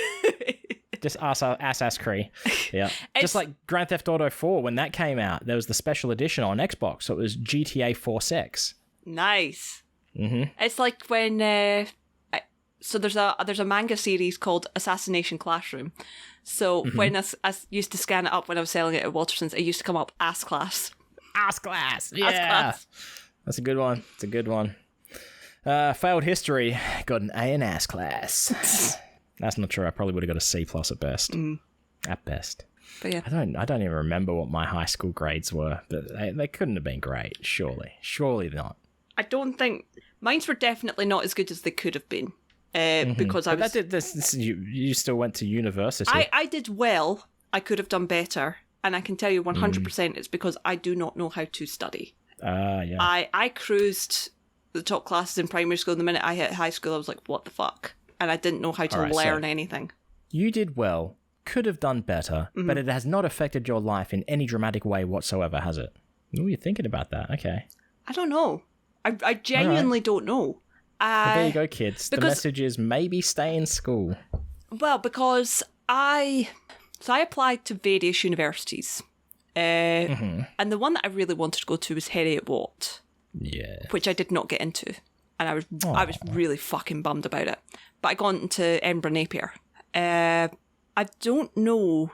S1: Just Assassin's Creed. Yeah. Just like Grand Theft Auto 4, when that came out, there was the special edition on Xbox, so it was GTA 4-6.
S2: Nice.
S1: Mm-hmm.
S2: It's like when so there's a manga series called Assassination Classroom. So when I used to scan it up when I was selling it at Waterson's, it used to come up Ass Class.
S1: Ass Class. Yeah.
S2: Ass Class.
S1: That's a good one. It's a good one. Failed history. Got an A in Ass Class. That's not true. I probably would have got a C+ at best. At best.
S2: But yeah.
S1: I don't even remember what my high school grades were, but they couldn't have been great. Surely not.
S2: I don't think mine's were definitely not as good as they could have been, because I was.
S1: You still went to university.
S2: I did well. I could have done better, and I can tell you 100% it's because I do not know how to study.
S1: Yeah.
S2: I cruised the top classes in primary school. The minute I hit high school, I was like, "What the fuck?" And I didn't know how to learn anything. You
S1: did well. Could have done better, but it has not affected your life in any dramatic way whatsoever, has it? Oh, you're thinking about that. Okay.
S2: I don't know. I genuinely don't know.
S1: Well, there you go, kids. The message is maybe stay in school.
S2: Well, because I applied to various universities And the one that I really wanted to go to was Heriot-Watt.
S1: Yeah.
S2: Which I did not get into. And I was really fucking bummed about it. But I got into Edinburgh Napier. I don't know.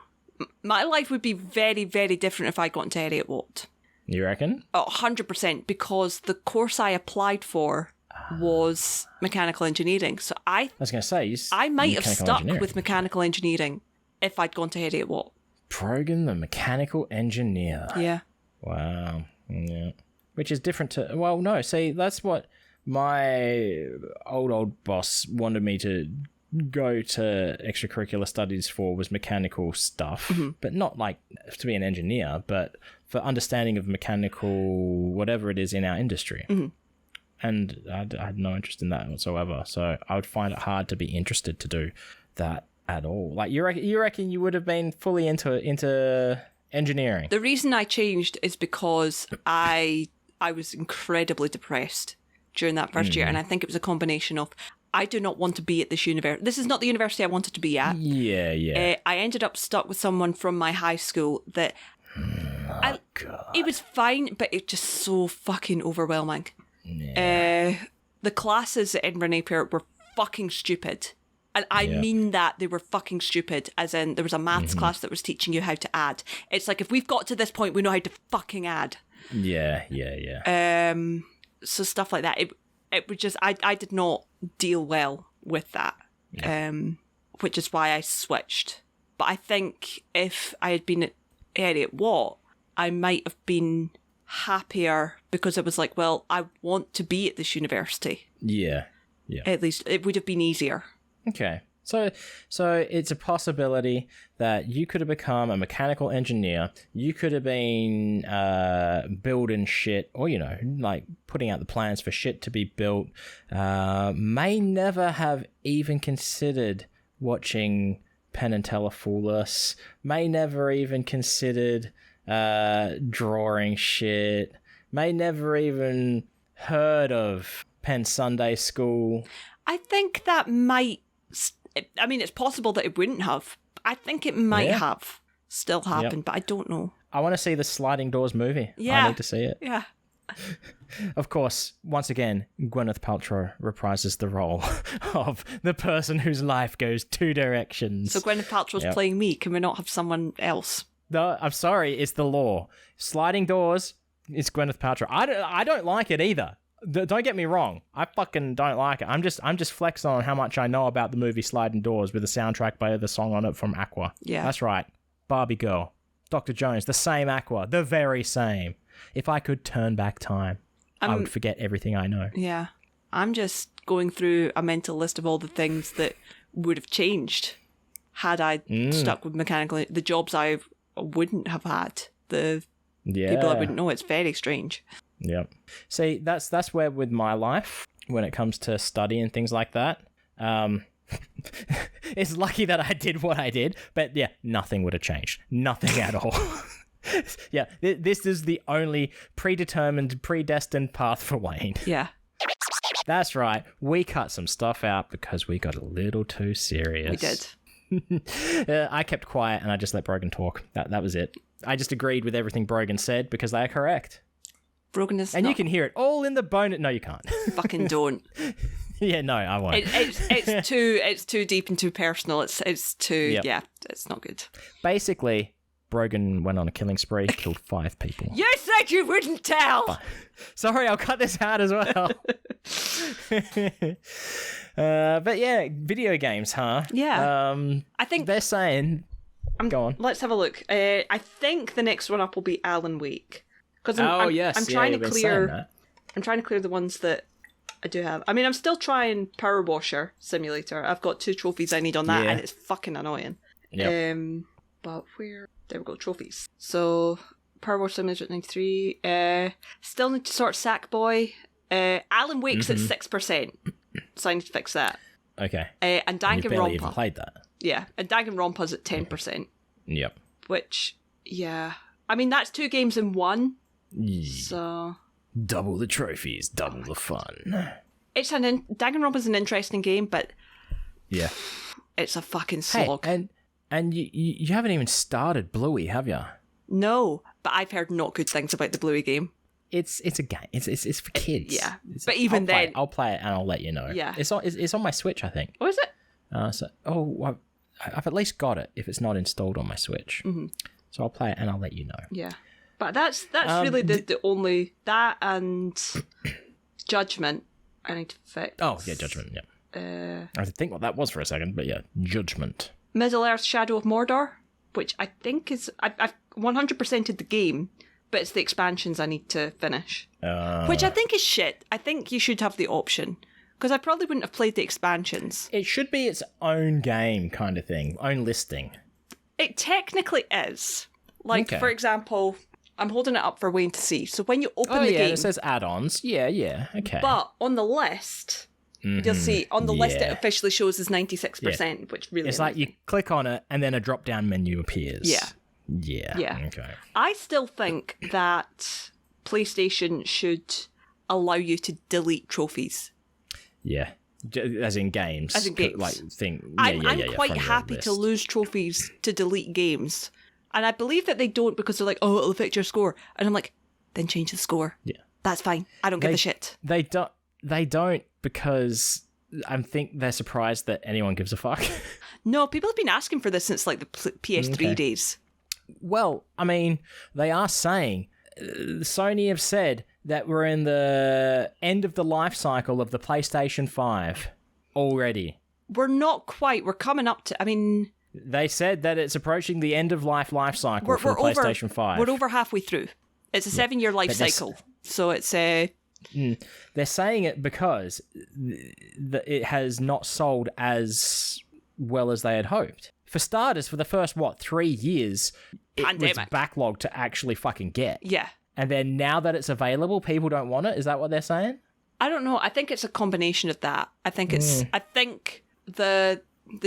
S2: My life would be very, very different if I got into Heriot-Watt.
S1: You reckon?
S2: 100%, because the course I applied for was mechanical engineering. So I
S1: was going to say,
S2: I might have stuck with mechanical engineering if I'd gone to Heriot-Watt.
S1: Brogan, the mechanical engineer.
S2: Yeah.
S1: Wow. Yeah. Which is different to... Well, no, see, that's what my old boss wanted me to go to extracurricular studies for, was mechanical stuff, but not like to be an engineer, but for understanding of mechanical whatever it is in our industry. And I had no interest in that whatsoever, so I would find it hard to be interested to do that at all. Like, you reckon you would have been fully into engineering? The
S2: reason I changed is because I was incredibly depressed during that first year, and I think it was a combination of, I do not want to be at this university. This is not the university I wanted to be at.
S1: Yeah.
S2: I ended up stuck with someone from my high school that...
S1: God.
S2: It was fine, but it just so fucking overwhelming.
S1: Yeah.
S2: The classes at Edinburgh Napier were fucking stupid. And I mean that they were fucking stupid, as in there was a maths class that was teaching you how to add. It's like, if we've got to this point, we know how to fucking add.
S1: Yeah.
S2: So stuff like that. It was just, I did not deal well with that, which is why I switched. But I think if I had been at Heriot-Watt, I might have been happier, because I was like, well, I want to be at this university.
S1: Yeah.
S2: At least it would have been easier.
S1: Okay. So it's a possibility that you could have become a mechanical engineer. You could have been building shit, or, like putting out the plans for shit to be built. May never have even considered watching Penn and Teller Fool Us. May never even considered drawing shit. May never even heard of Penn Sunday School.
S2: I think that might... I mean, it's possible that it wouldn't have. I think it might have still happened, but I don't know.
S1: I want to see the Sliding Doors movie.
S2: Yeah.
S1: I need to see it.
S2: Yeah.
S1: Of course, once again, Gwyneth Paltrow reprises the role of the person whose life goes two directions.
S2: So Gwyneth Paltrow's playing me. Can we not have someone else?
S1: No, I'm sorry. It's the law. Sliding Doors is Gwyneth Paltrow. I don't like it either. Don't get me wrong. I fucking don't like it. I'm just flexing on how much I know about the movie Sliding Doors with the soundtrack by the song on it from Aqua.
S2: Yeah.
S1: That's right. Barbie Girl. Dr. Jones. The same Aqua. The very same. If I could turn back time, I would forget everything I know.
S2: Yeah. I'm just going through a mental list of all the things that would have changed had I stuck with mechanical... The jobs I wouldn't have had. The people I wouldn't know. It's very strange.
S1: Yep. See, that's where with my life, when it comes to study and things like that, it's lucky that I did what I did, but yeah, nothing would have changed. Nothing at all. Yeah, this is the only predetermined, predestined path for Wayne.
S2: Yeah.
S1: That's right. We cut some stuff out because we got a little too serious.
S2: We did.
S1: I kept quiet and I just let Brogan talk. That was it. I just agreed with everything Brogan said because they are correct.
S2: Brogan is
S1: and you can hear it all in the bone. No, you can't.
S2: Fucking don't.
S1: Yeah, no, I won't.
S2: It's too deep and too personal. It's too it's not good.
S1: Basically, Brogan went on a killing spree, killed 5 people.
S2: You said you wouldn't tell.
S1: Sorry, I'll cut this out as well. But yeah, video games, huh?
S2: Yeah. I think
S1: they're saying. Go on.
S2: Let's have a look. I think the next one up will be Alan Wake. Because I'm trying to clear. I'm trying to clear the ones that I do have. I mean, I'm still trying Power Washer Simulator. I've got 2 trophies I need on that, and it's fucking annoying.
S1: Yep.
S2: But where? There we go, trophies. So Power Washer Simulator at 93. Still need to sort Sackboy. Alan Wake's at 6%, so I need to fix that.
S1: Okay.
S2: And Danganronpa.
S1: You've barely even played that.
S2: Yeah, and Danganronpa's at 10%.
S1: Yep.
S2: Which, yeah, I mean that's 2 games in one. So
S1: double the trophies, double the fun.
S2: It's Danganronpa's an interesting game, but
S1: yeah,
S2: it's a fucking slog.
S1: Hey, and you haven't even started Bluey, have you?
S2: No, but I've heard not good things about the Bluey game.
S1: It's a game. It's for kids.
S2: Yeah, but even then,
S1: I'll play it and I'll let you know.
S2: Yeah,
S1: it's on my Switch, I think.
S2: Oh, is it?
S1: I've at least got it if it's not installed on my Switch. Mm-hmm. So I'll play it and I'll let you know.
S2: Yeah, but that's really the only that and Judgment I need to fix.
S1: Oh yeah, Judgment. Yeah. I had to think what that was for a second, but yeah, Judgment.
S2: Middle-earth: Shadow of Mordor, which I think is I've 100%ed the game. But it's the expansions I need to finish. Which I think is shit. I think you should have the option. Because I probably wouldn't have played the expansions.
S1: It should be its own game kind of thing. Own listing.
S2: It technically is. Like, for example, I'm holding it up for Wayne to see. So when you open the game...
S1: it says add-ons. Yeah, okay.
S2: But on the list... Mm-hmm. You'll see, on the list it officially shows as 96%, which really...
S1: It's like you click on it and then a drop-down menu appears.
S2: Yeah.
S1: Yeah. Okay.
S2: I still think that PlayStation should allow you to delete trophies.
S1: Yeah. As in games.
S2: As in games. I'm quite happy to lose trophies to delete games. And I believe that they don't because they're like, oh, it'll affect your score. And I'm like, then change the score.
S1: Yeah.
S2: That's fine. I don't give a shit.
S1: They don't because I think they're surprised that anyone gives a fuck.
S2: No, people have been asking for this since like the PS3 days.
S1: Well, I mean, they are saying, Sony have said that we're in the end of the life cycle of the PlayStation 5 already.
S2: We're not quite. We're coming up to, I mean...
S1: They said that it's approaching the end of life cycle for the PlayStation 5.
S2: We're over halfway through. It's a 7-year life cycle. So it's a...
S1: They're saying it because it has not sold as well as they had hoped. For starters, for the first, 3 years, it was backlogged to actually fucking get.
S2: Yeah.
S1: And then now that it's available, people don't want it? Is that what they're saying?
S2: I don't know. I think it's a combination of that. I think it's... I think the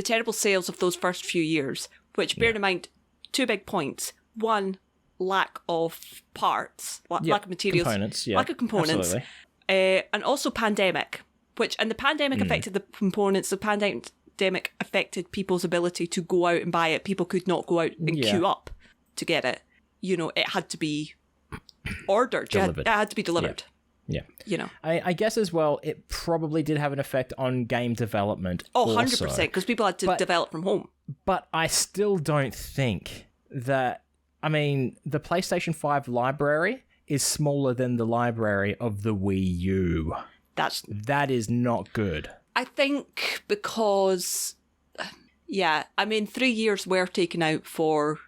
S2: terrible sales of those first few years, which, bear in mind, 2 big points. One, lack of parts, lack of materials. Lack of components. And also pandemic, and the pandemic affected the components. The pandemic affected people's ability to go out and buy it. People could not go out and queue up to get it. You know, it had to be ordered. It had to be delivered.
S1: Yeah.
S2: You know.
S1: I guess as well, it probably did have an effect on game development.
S2: Oh, 100%, because people had to develop from home.
S1: But I still don't think that... I mean, the PlayStation 5 library is smaller than the library of the Wii U. That is not good.
S2: I think because, 3 years were taken out for,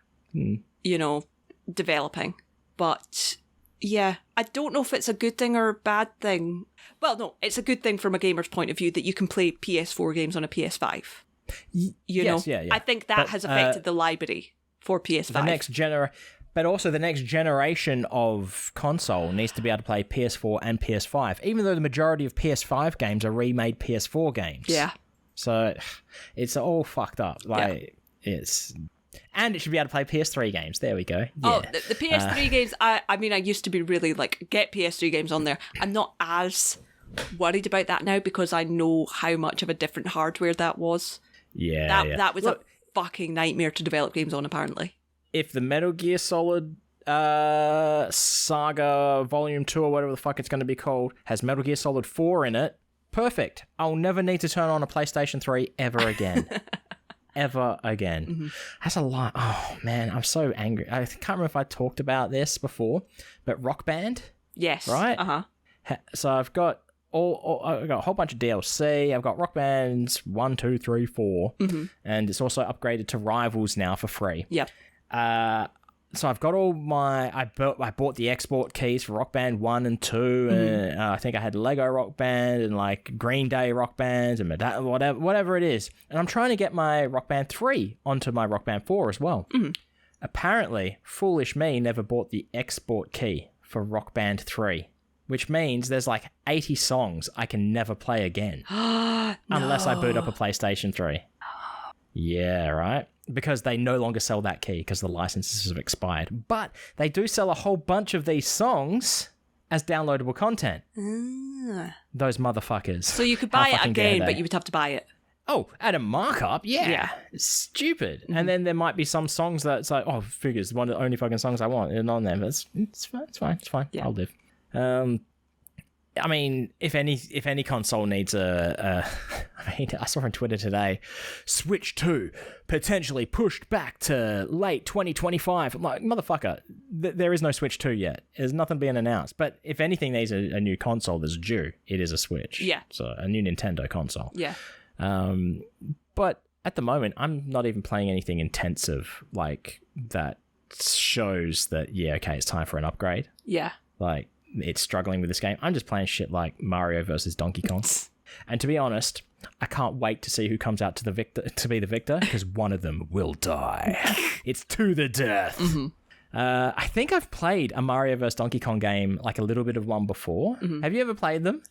S2: developing. But, I don't know if it's a good thing or a bad thing. Well, no, it's a good thing from a gamer's point of view that you can play PS4 games on a PS5. I think that has affected the library for PS5. But also the next generation of console needs to be able to play PS4 and PS5, even though the majority of PS5 games are remade PS4 games. Yeah. So it's all fucked up. And it should be able to play PS3 games. There we go. Yeah. Oh, the PS3 games, I used to be really get PS3 games on there. I'm not as worried about that now because I know how much of a different hardware that was. Yeah. That was a fucking nightmare to develop games on, apparently. If the Metal Gear Solid Saga Volume 2 or whatever the fuck it's going to be called has Metal Gear Solid 4 in it, perfect. I'll never need to turn on a PlayStation 3 ever again. Ever again. Mm-hmm. That's a lot. Oh, man, I'm so angry. I can't remember if I talked about this before, but Rock Band? Yes. Right? Uh-huh. So I've got I've got a whole bunch of DLC. I've got Rock Bands 1, 2, 3, 4, and it's also upgraded to Rivals now for free. Yep. So I've got all my... I bought the export keys for Rock Band 1 and 2, and I think I had Lego Rock Band and Green Day Rock Bands and whatever it is. And I'm trying to get my Rock Band 3 onto my Rock Band 4 as well. Apparently, foolish me never bought the export key for Rock Band 3, which means there's 80 songs I can never play again. Unless I boot up a PlayStation 3. Yeah, right? Because they no longer sell that key because the licenses have expired. But they do sell a whole bunch of these songs as downloadable content. Those motherfuckers. So you could buy it again, but you would have to buy it.
S1: Oh, add a markup? Yeah. It's stupid. Mm-hmm. And then there might be some songs that's like, oh, figures, one of the only fucking songs I want and on there. But it's fine. Yeah. I'll live. I mean, if any console needs I saw on Twitter today, Switch 2 potentially pushed back to late 2025. I'm like, motherfucker, there is no Switch 2 yet. There's nothing being announced. But if anything needs a new console that's due, it is a Switch.
S2: Yeah.
S1: So a new Nintendo console.
S2: Yeah.
S1: But at the moment, I'm not even playing anything intensive like that shows that, okay, it's time for an upgrade.
S2: Yeah.
S1: Like, it's struggling with this game. I'm just playing shit like Mario versus Donkey Kong. And to be honest, I can't wait to see who comes out to be the victor, because one of them will die. It's to the death. Mm-hmm. I think I've played a Mario vs. Donkey Kong game, like a little bit of one before. Mm-hmm. Have you ever played them?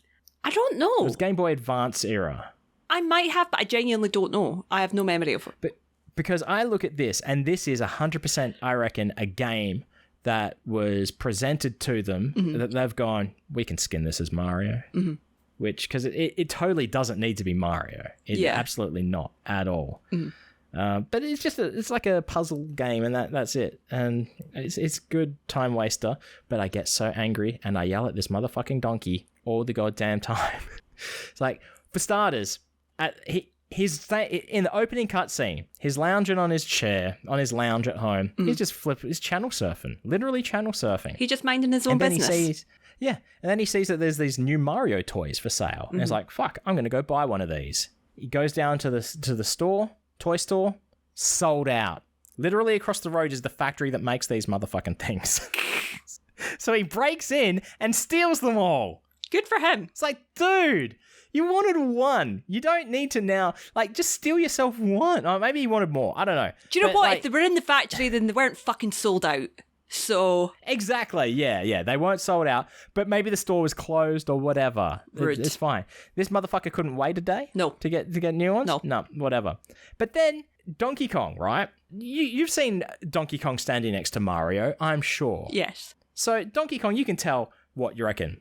S2: I don't know.
S1: It was Game Boy Advance era.
S2: I might have, but I genuinely don't know. I have no memory of it.
S1: But because I look at this, and this is 100%, I reckon, a game that was presented to them, mm-hmm. that they've gone, we can skin this as Mario. Mm-hmm. Which, because it totally doesn't need to be Mario. Absolutely not at all. Mm-hmm. But it's just it's like a puzzle game, and that's it. And it's good time waster, but I get so angry and I yell at this motherfucking donkey all the goddamn time. It's like, for starters, he's in the opening cutscene, he's lounging on his chair, on his lounge at home. Mm-hmm. He's just he's channel surfing, literally channel surfing.
S2: He's just minding his own business.
S1: And then he sees that there's these new Mario toys for sale. Mm-hmm. And he's like, fuck, I'm going to go buy one of these. He goes down to the store, toy store, sold out. Literally across the road is the factory that makes these motherfucking things. So he breaks in and steals them all.
S2: Good for him.
S1: It's like, dude, you wanted one. You don't need to now, like, just steal yourself one. Or maybe you wanted more. I don't know.
S2: Do you know what? Like, if they were in the factory, then they weren't fucking sold out. So
S1: exactly, yeah, they weren't sold out, but maybe the store was closed or whatever. It's fine. This motherfucker couldn't wait a day.
S2: No,
S1: to get new ones. No, whatever. But then Donkey Kong, right? You've seen Donkey Kong standing next to Mario, I'm sure.
S2: Yes.
S1: So Donkey Kong, you can tell what you reckon,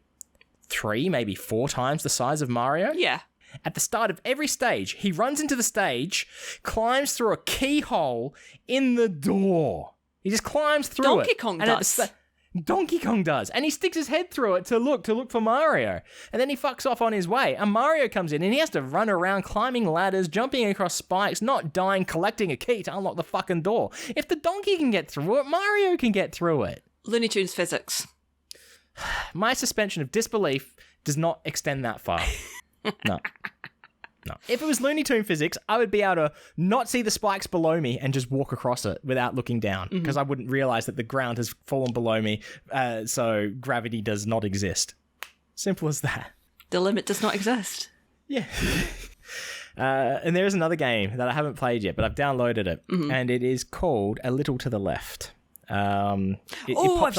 S1: 3, maybe 4 times the size of Mario.
S2: Yeah.
S1: At the start of every stage, he runs into the stage, climbs through a keyhole in the door. He just climbs through
S2: Donkey Kong does.
S1: Donkey Kong does. And he sticks his head through it to look for Mario. And then he fucks off on his way. And Mario comes in and he has to run around climbing ladders, jumping across spikes, not dying, collecting a key to unlock the fucking door. If the donkey can get through it, Mario can get through it.
S2: Looney Tunes physics.
S1: My suspension of disbelief does not extend that far. No. If it was Looney Tune physics, I would be able to not see the spikes below me and just walk across it without looking down, because I wouldn't realize that the ground has fallen below me, so gravity does not exist. Simple as that.
S2: The limit does not exist.
S1: Yeah. And there is another game that I haven't played yet, but I've downloaded it, and it is called A Little to the Left.
S2: I've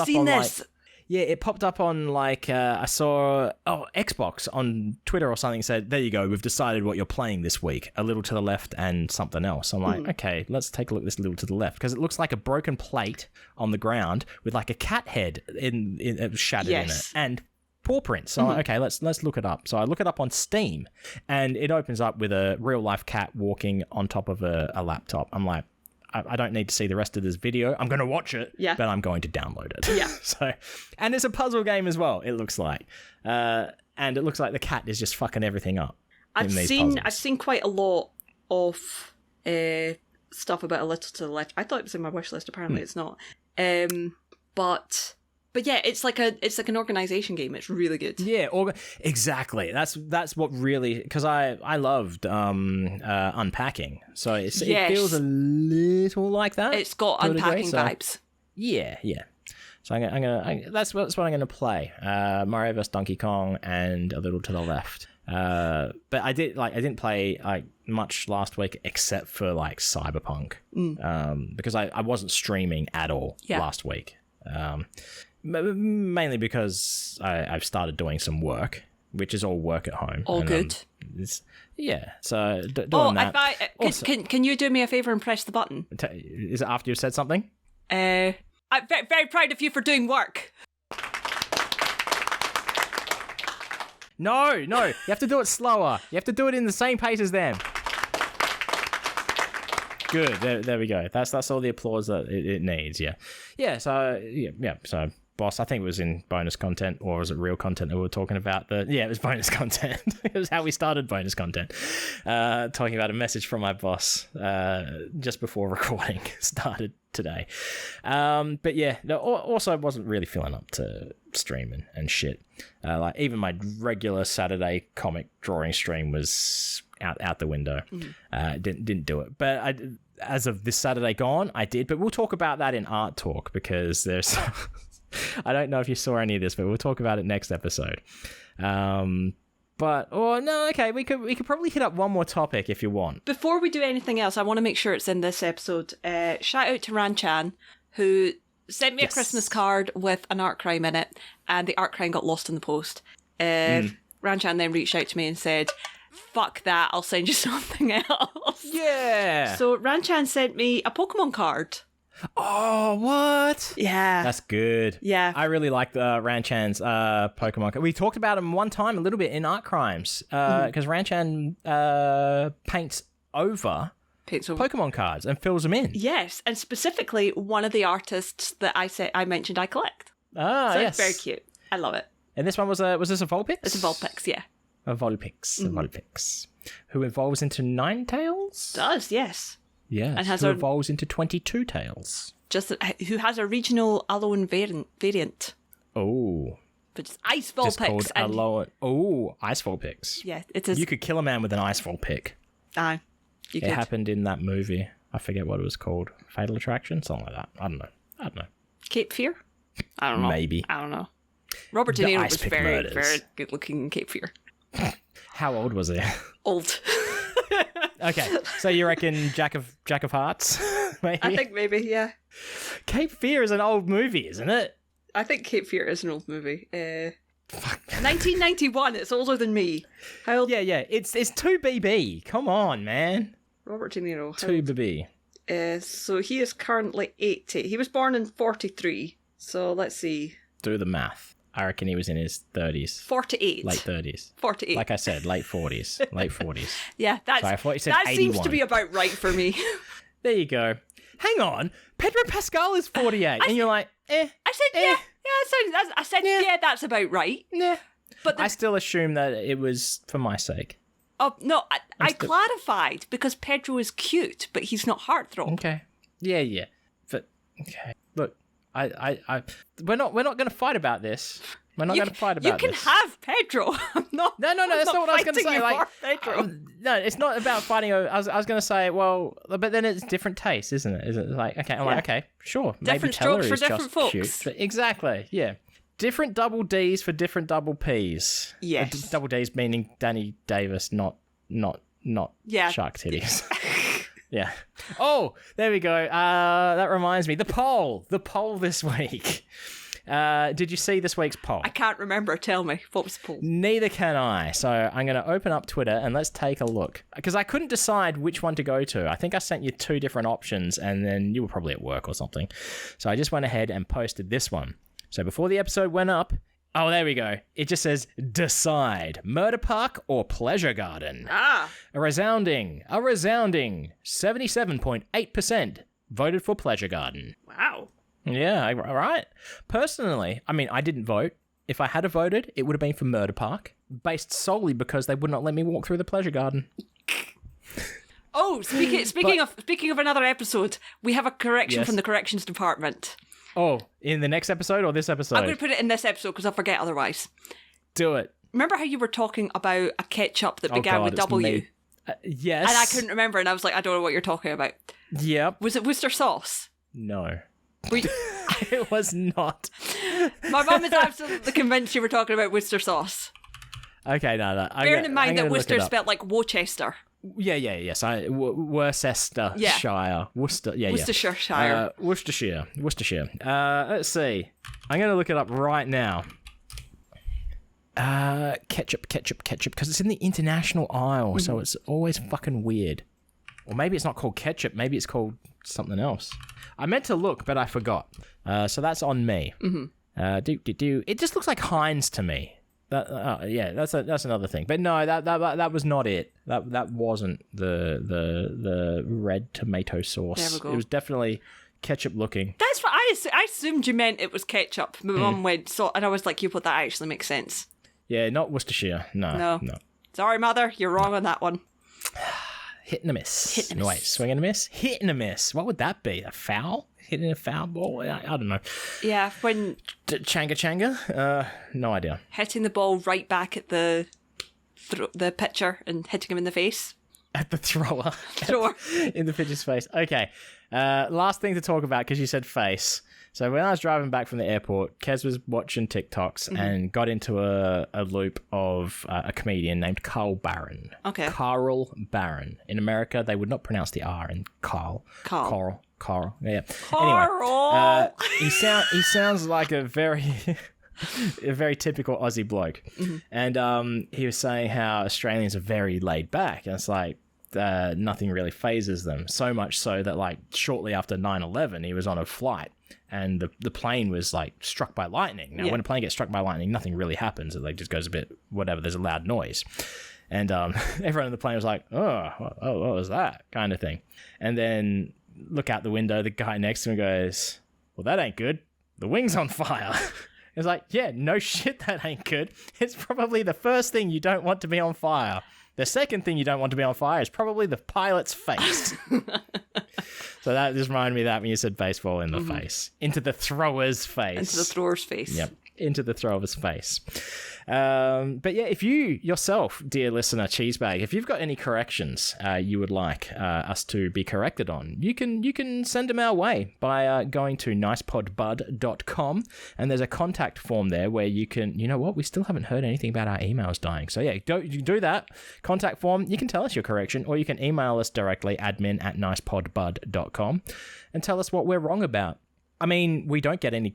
S2: seen this.
S1: Yeah, it popped up on, like, I saw, Xbox on Twitter or something said, there you go, we've decided what you're playing this week, A Little to the Left and something else. I'm like, okay, let's take a look at this Little to the Left, because it looks like a broken plate on the ground with, like, a cat head shattered in it, and paw prints. So I'm like, okay, let's look it up. So I look it up on Steam, and it opens up with a real-life cat walking on top of a laptop. I'm like, I don't need to see the rest of this video. I'm going to watch it, but I'm going to download it.
S2: Yeah.
S1: And it's a puzzle game as well, it looks like. And it looks like the cat is just fucking everything up.
S2: I've seen quite a lot of stuff about A Little to the Left. I thought it was in my wish list. Apparently it's not. But yeah, it's like an organization game. It's really good.
S1: Yeah, exactly. That's what really, because I loved unpacking. So it feels a little like that.
S2: It's got unpacking vibes.
S1: Yeah. So that's what I'm gonna play. Mario vs Donkey Kong and A Little to the Left. But I didn't play like much last week except for like Cyberpunk. Because I wasn't streaming at all last week. Mainly because I've started doing some work, which is all work at home.
S2: All good.
S1: So doing that.
S2: Can you do me a favour and press the button?
S1: Is it after you've said something?
S2: I'm very, very proud of you for doing work.
S1: No, you have to do it slower. You have to do it in the same pace as them. Good. There we go. That's all the applause that it needs. Yeah. Yeah. So So, boss, I think it was in bonus content, or was it real content that we were talking about? It was bonus content. It was how we started bonus content. Talking about a message from my boss just before recording started today. But yeah, also wasn't really feeling up to streaming and shit. Like even my regular Saturday comic drawing stream was out the window. Didn't do it. But as of this Saturday gone, I did. But we'll talk about that in Art Talk, because there's... I don't know if you saw any of this, but we'll talk about it next episode. We could probably hit up one more topic if you want.
S2: Before we do anything else, I want to make sure it's in this episode. Shout out to Ranchan, who sent me a Christmas card with an art crime in it, and the art crime got lost in the post. Ranchan then reached out to me and said, fuck that, I'll send you something else.
S1: Yeah!
S2: So Ranchan sent me a Pokemon card.
S1: Oh, what?
S2: Yeah.
S1: That's good.
S2: Yeah.
S1: I really like Ranchan's Pokemon. We talked about him one time a little bit in Art Crimes, because Ranchan paints over Pokemon cards and fills them in.
S2: Yes, and specifically one of the artists that I mentioned I collect.
S1: Ah,
S2: so
S1: yes.
S2: It's very cute. I love it.
S1: And this one was this a Vulpix?
S2: It's a Vulpix, yeah.
S1: A Vulpix. Who evolves into Ninetales?
S2: Does, yes.
S1: Yes,
S2: and
S1: who evolves into 22 tails.
S2: Who has a regional Alolan variant.
S1: Oh.
S2: But it's Ice Vulpix.
S1: Just called Alolan. Oh, Ice Vulpix.
S2: Yeah, it is.
S1: You could kill a man with an Ice Vulpix.
S2: Aye, you could.
S1: It happened in that movie. I forget what it was called. Fatal Attraction? Something like that. I don't know.
S2: Cape Fear? I don't know.
S1: Maybe.
S2: I don't know. Robert De Niro was very, very good looking in Cape Fear.
S1: How old was he?
S2: Old.
S1: Okay, so you reckon Jack of Hearts? Maybe?
S2: I think maybe, yeah.
S1: Cape Fear is an old movie, isn't it?
S2: I think Cape Fear is an old movie. 1991. It's older than me. How old?
S1: Yeah. It's 2BB. Come on, man.
S2: Robert De Niro.
S1: 2BB.
S2: So he is currently 80. He was born in 43. So let's see.
S1: Do the math. I reckon he was in his 30s.
S2: 48.
S1: Late 30s.
S2: 48.
S1: Like I said, late 40s. Late 40s.
S2: Yeah,
S1: Sorry, I thought you said
S2: that
S1: 81.
S2: seems to be about right for me.
S1: There you go. Hang on. Pedro Pascal is 48. And you're like,
S2: I said, yeah, I said, yeah, that's about right.
S1: Yeah.
S2: But
S1: I still assume that it was for my sake.
S2: Oh, no, I clarified because Pedro is cute, but he's not heartthrob.
S1: Okay. Yeah. But, okay. Look. We're not going to fight about this. We're not going to fight about this.
S2: You can have Pedro.
S1: No. That's not what I was going to say.
S2: Like, Pedro.
S1: No, it's not about fighting. I was going to say, well, but then it's different tastes, isn't it? Is it like, okay, I'm like, okay, sure.
S2: Different strokes for different folks.
S1: Cute, but exactly, yeah. Different double Ds for different double Ps.
S2: Yes.
S1: Double Ds meaning Danny Davis, not shark titties. Yeah. Oh, there we go. That reminds me. The poll this week. Did you see this week's poll?
S2: I can't remember. Tell me. What was the poll?
S1: Neither can I. So I'm going to open up Twitter and let's take a look. Because I couldn't decide which one to go to. I think I sent you 2 different options and then you were probably at work or something. So I just went ahead and posted this one. So before the episode went up, oh, there we go. It just says, decide, Murder Park or Pleasure Garden.
S2: Ah.
S1: A resounding 77.8% voted for Pleasure Garden.
S2: Wow.
S1: Yeah, right. Personally, I mean, I didn't vote. If I had voted, it would have been for Murder Park, based solely because they would not let me walk through the Pleasure Garden.
S2: Oh, speaking of another episode, we have a correction from the corrections department.
S1: Oh, in the next episode or this episode?
S2: I'm going to put it in this episode because I'll forget otherwise.
S1: Do it.
S2: Remember how you were talking about a ketchup that began with W?
S1: Yes.
S2: And I couldn't remember, and I was like, I don't know what you're talking about.
S1: Yep.
S2: Was it Worcester sauce?
S1: No. It was not.
S2: My mum is absolutely convinced you were talking about Worcester sauce.
S1: Okay, no.
S2: Bearing in mind that Worcester is spelled like Worcester.
S1: Yeah, yes. Worcestershire.
S2: Yeah.
S1: Worcestershire. Worcestershire. Let's see. I'm going to look it up right now. Ketchup, because it's in the international aisle, so it's always fucking weird. Or maybe it's not called ketchup, maybe it's called something else. I meant to look, but I forgot. So that's on me. Mm-hmm. It just looks like Heinz to me. That's another thing. But no, that was not it. That wasn't the red tomato sauce.
S2: There we go.
S1: It was definitely ketchup looking.
S2: That's what I assumed you meant. It was ketchup. My mum went and I was like, "But that actually makes sense."
S1: Yeah, not Worcestershire. No.
S2: Sorry, mother, you're wrong on that one.
S1: Hit and a miss. No, wait, swing and a miss. Hit and a miss. What would that be? A foul? Hitting a foul ball? I don't know.
S2: Yeah, when
S1: changa. No idea.
S2: Hitting the ball right back at the pitcher and hitting him in the face.
S1: At the thrower.
S2: Thrower.
S1: In the pitcher's face. Okay. Last thing to talk about, because you said face. So when I was driving back from the airport, Kez was watching TikToks and got into a loop of a comedian named Carl Barron.
S2: Okay.
S1: Carl Barron. In America, they would not pronounce the R in Carl. Carl. Yeah.
S2: Carl.
S1: Anyway, he sounds like a very typical Aussie bloke. And he was saying how Australians are very laid back. And it's like, nothing really phases them. So much so that like shortly after 9/11, he was on a flight and the plane was like struck by lightning. Now, when a plane gets struck by lightning, nothing really happens. It like just goes a bit whatever. There's a loud noise, and everyone in the plane was like, "Oh, what was that?" kind of thing. And then look out the window. The guy next to him goes, "Well, that ain't good. The wing's on fire." It's like, yeah, no shit, that ain't good. It's probably the first thing you don't want to be on fire. The second thing you don't want to be on fire is probably the pilot's face. So that just reminded me of that when you said baseball in the face. Into the thrower's face.
S2: Into the thrower's face.
S1: Yep. Into the thrower's face. But yeah, if you yourself, dear listener, Cheesebag, if you've got any corrections you would like us to be corrected on, you can send them our way by going to nicepodbud.com, and there's a contact form there where you can, you know what, we still haven't heard anything about our emails dying. So yeah, you can do that. Contact form, you can tell us your correction, or you can email us directly, admin@nicepodbud.com, and tell us what we're wrong about. I mean, we don't get many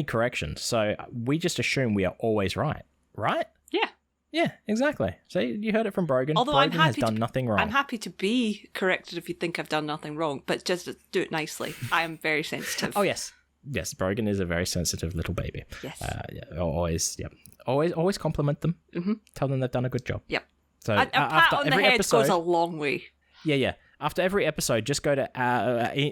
S1: corrections, so we just assume we are always right. Right?
S2: Yeah.
S1: Yeah, exactly. So you heard it from Brogan.
S2: Although
S1: Brogan has done nothing wrong.
S2: I'm happy to be corrected if you think I've done nothing wrong, but just do it nicely. I am very sensitive.
S1: Oh, yes. Yes, Brogan is a very sensitive little baby.
S2: Yes.
S1: Always compliment them. Tell them they've done a good job.
S2: Yep.
S1: So
S2: a pat on the head goes a long way.
S1: Yeah. After every episode, just go to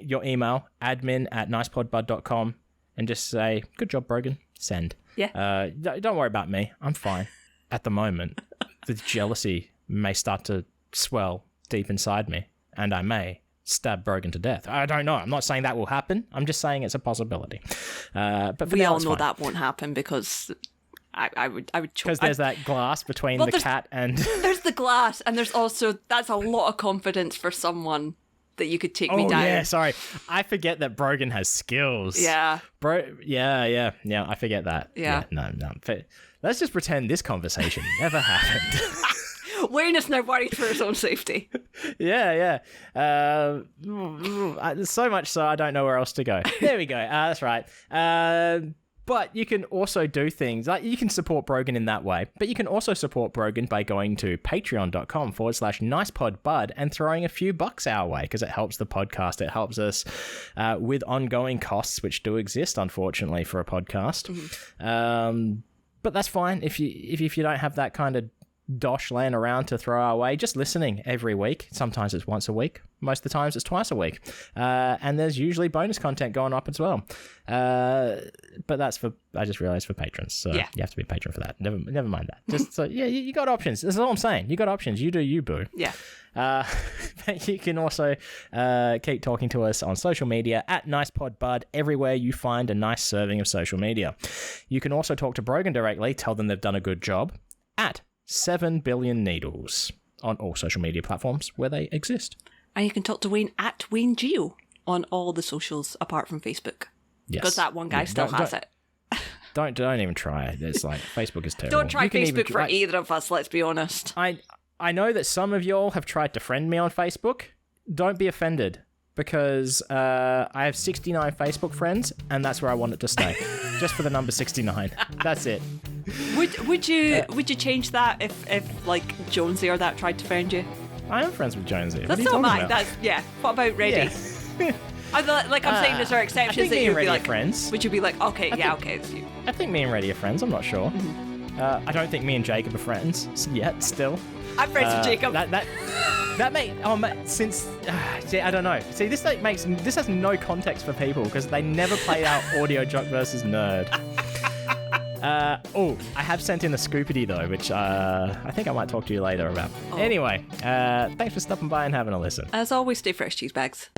S1: your email, admin@nicepodbud.com, and just say, good job, Brogan. Send.
S2: Yeah.
S1: Don't worry about me. I'm fine. At the moment, the jealousy may start to swell deep inside me, and I may stab Brogan to death. I don't know. I'm not saying that will happen. I'm just saying it's a possibility. But
S2: we all know that won't happen because I would
S1: because there's that glass between the cat and
S2: there's the glass, and there's also that's a lot of confidence for someone that you could take me down.
S1: Yeah, sorry, I forget that Brogan has skills.
S2: Yeah,
S1: yeah, I forget that.
S2: Yeah.
S1: No. Let's just pretend this conversation never happened.
S2: Wayne is now worried for his own safety.
S1: Yeah. So much so I don't know where else to go. There we go. That's right. But you can also do things like you can support Brogan in that way, but you can also support Brogan by going to patreon.com/nicepodbud and throwing a few bucks our way because it helps the podcast. It helps us with ongoing costs, which do exist, unfortunately, for a podcast. But that's fine if you don't have that kind of dosh laying around to throw our way. Just listening every week. Sometimes it's once a week. Most of the times it's twice a week. And there's usually bonus content going up as well. But that's I just realized for patrons. So you have to be a patron for that. Never mind that. Just so you got options. That's all I'm saying. You got options. You do you, boo.
S2: Yeah.
S1: But you can also keep talking to us on social media at NicePodBud, everywhere you find a nice serving of social media. You can also talk to Brogan directly, tell them they've done a good job at 7 billion needles on all social media platforms where they exist.
S2: And you can talk to Wayne at Wayne Geo on all the socials apart from Facebook.
S1: Yes.
S2: Because that one guy still has it.
S1: Don't even try it. It's like Facebook is terrible.
S2: Don't try Facebook for either of us, let's be honest.
S1: I know that some of y'all have tried to friend me on Facebook. Don't be offended because I have 69 Facebook friends and that's where I want it to stay. Just for the number 69. That's it.
S2: Would you change that if like Jonesy or that tried to friend you?
S1: I am friends with Jonesy.
S2: That's so mine. What about Reddy? Yeah. I'm saying there are exceptions that you'd be like
S1: friends.
S2: Would you be like, okay, it's you?
S1: I think me and Reddy are friends. I'm not sure. I don't think me and Jacob are friends yet. Still,
S2: I'm friends with Jacob.
S1: See, I don't know. See, this has no context for people because they never played out Audio Jock versus Nerd. I have sent in a scoopity though, which I think I might talk to you later about. Anyway, thanks for stopping by and having a listen.
S2: As always, stay fresh, cheese bags.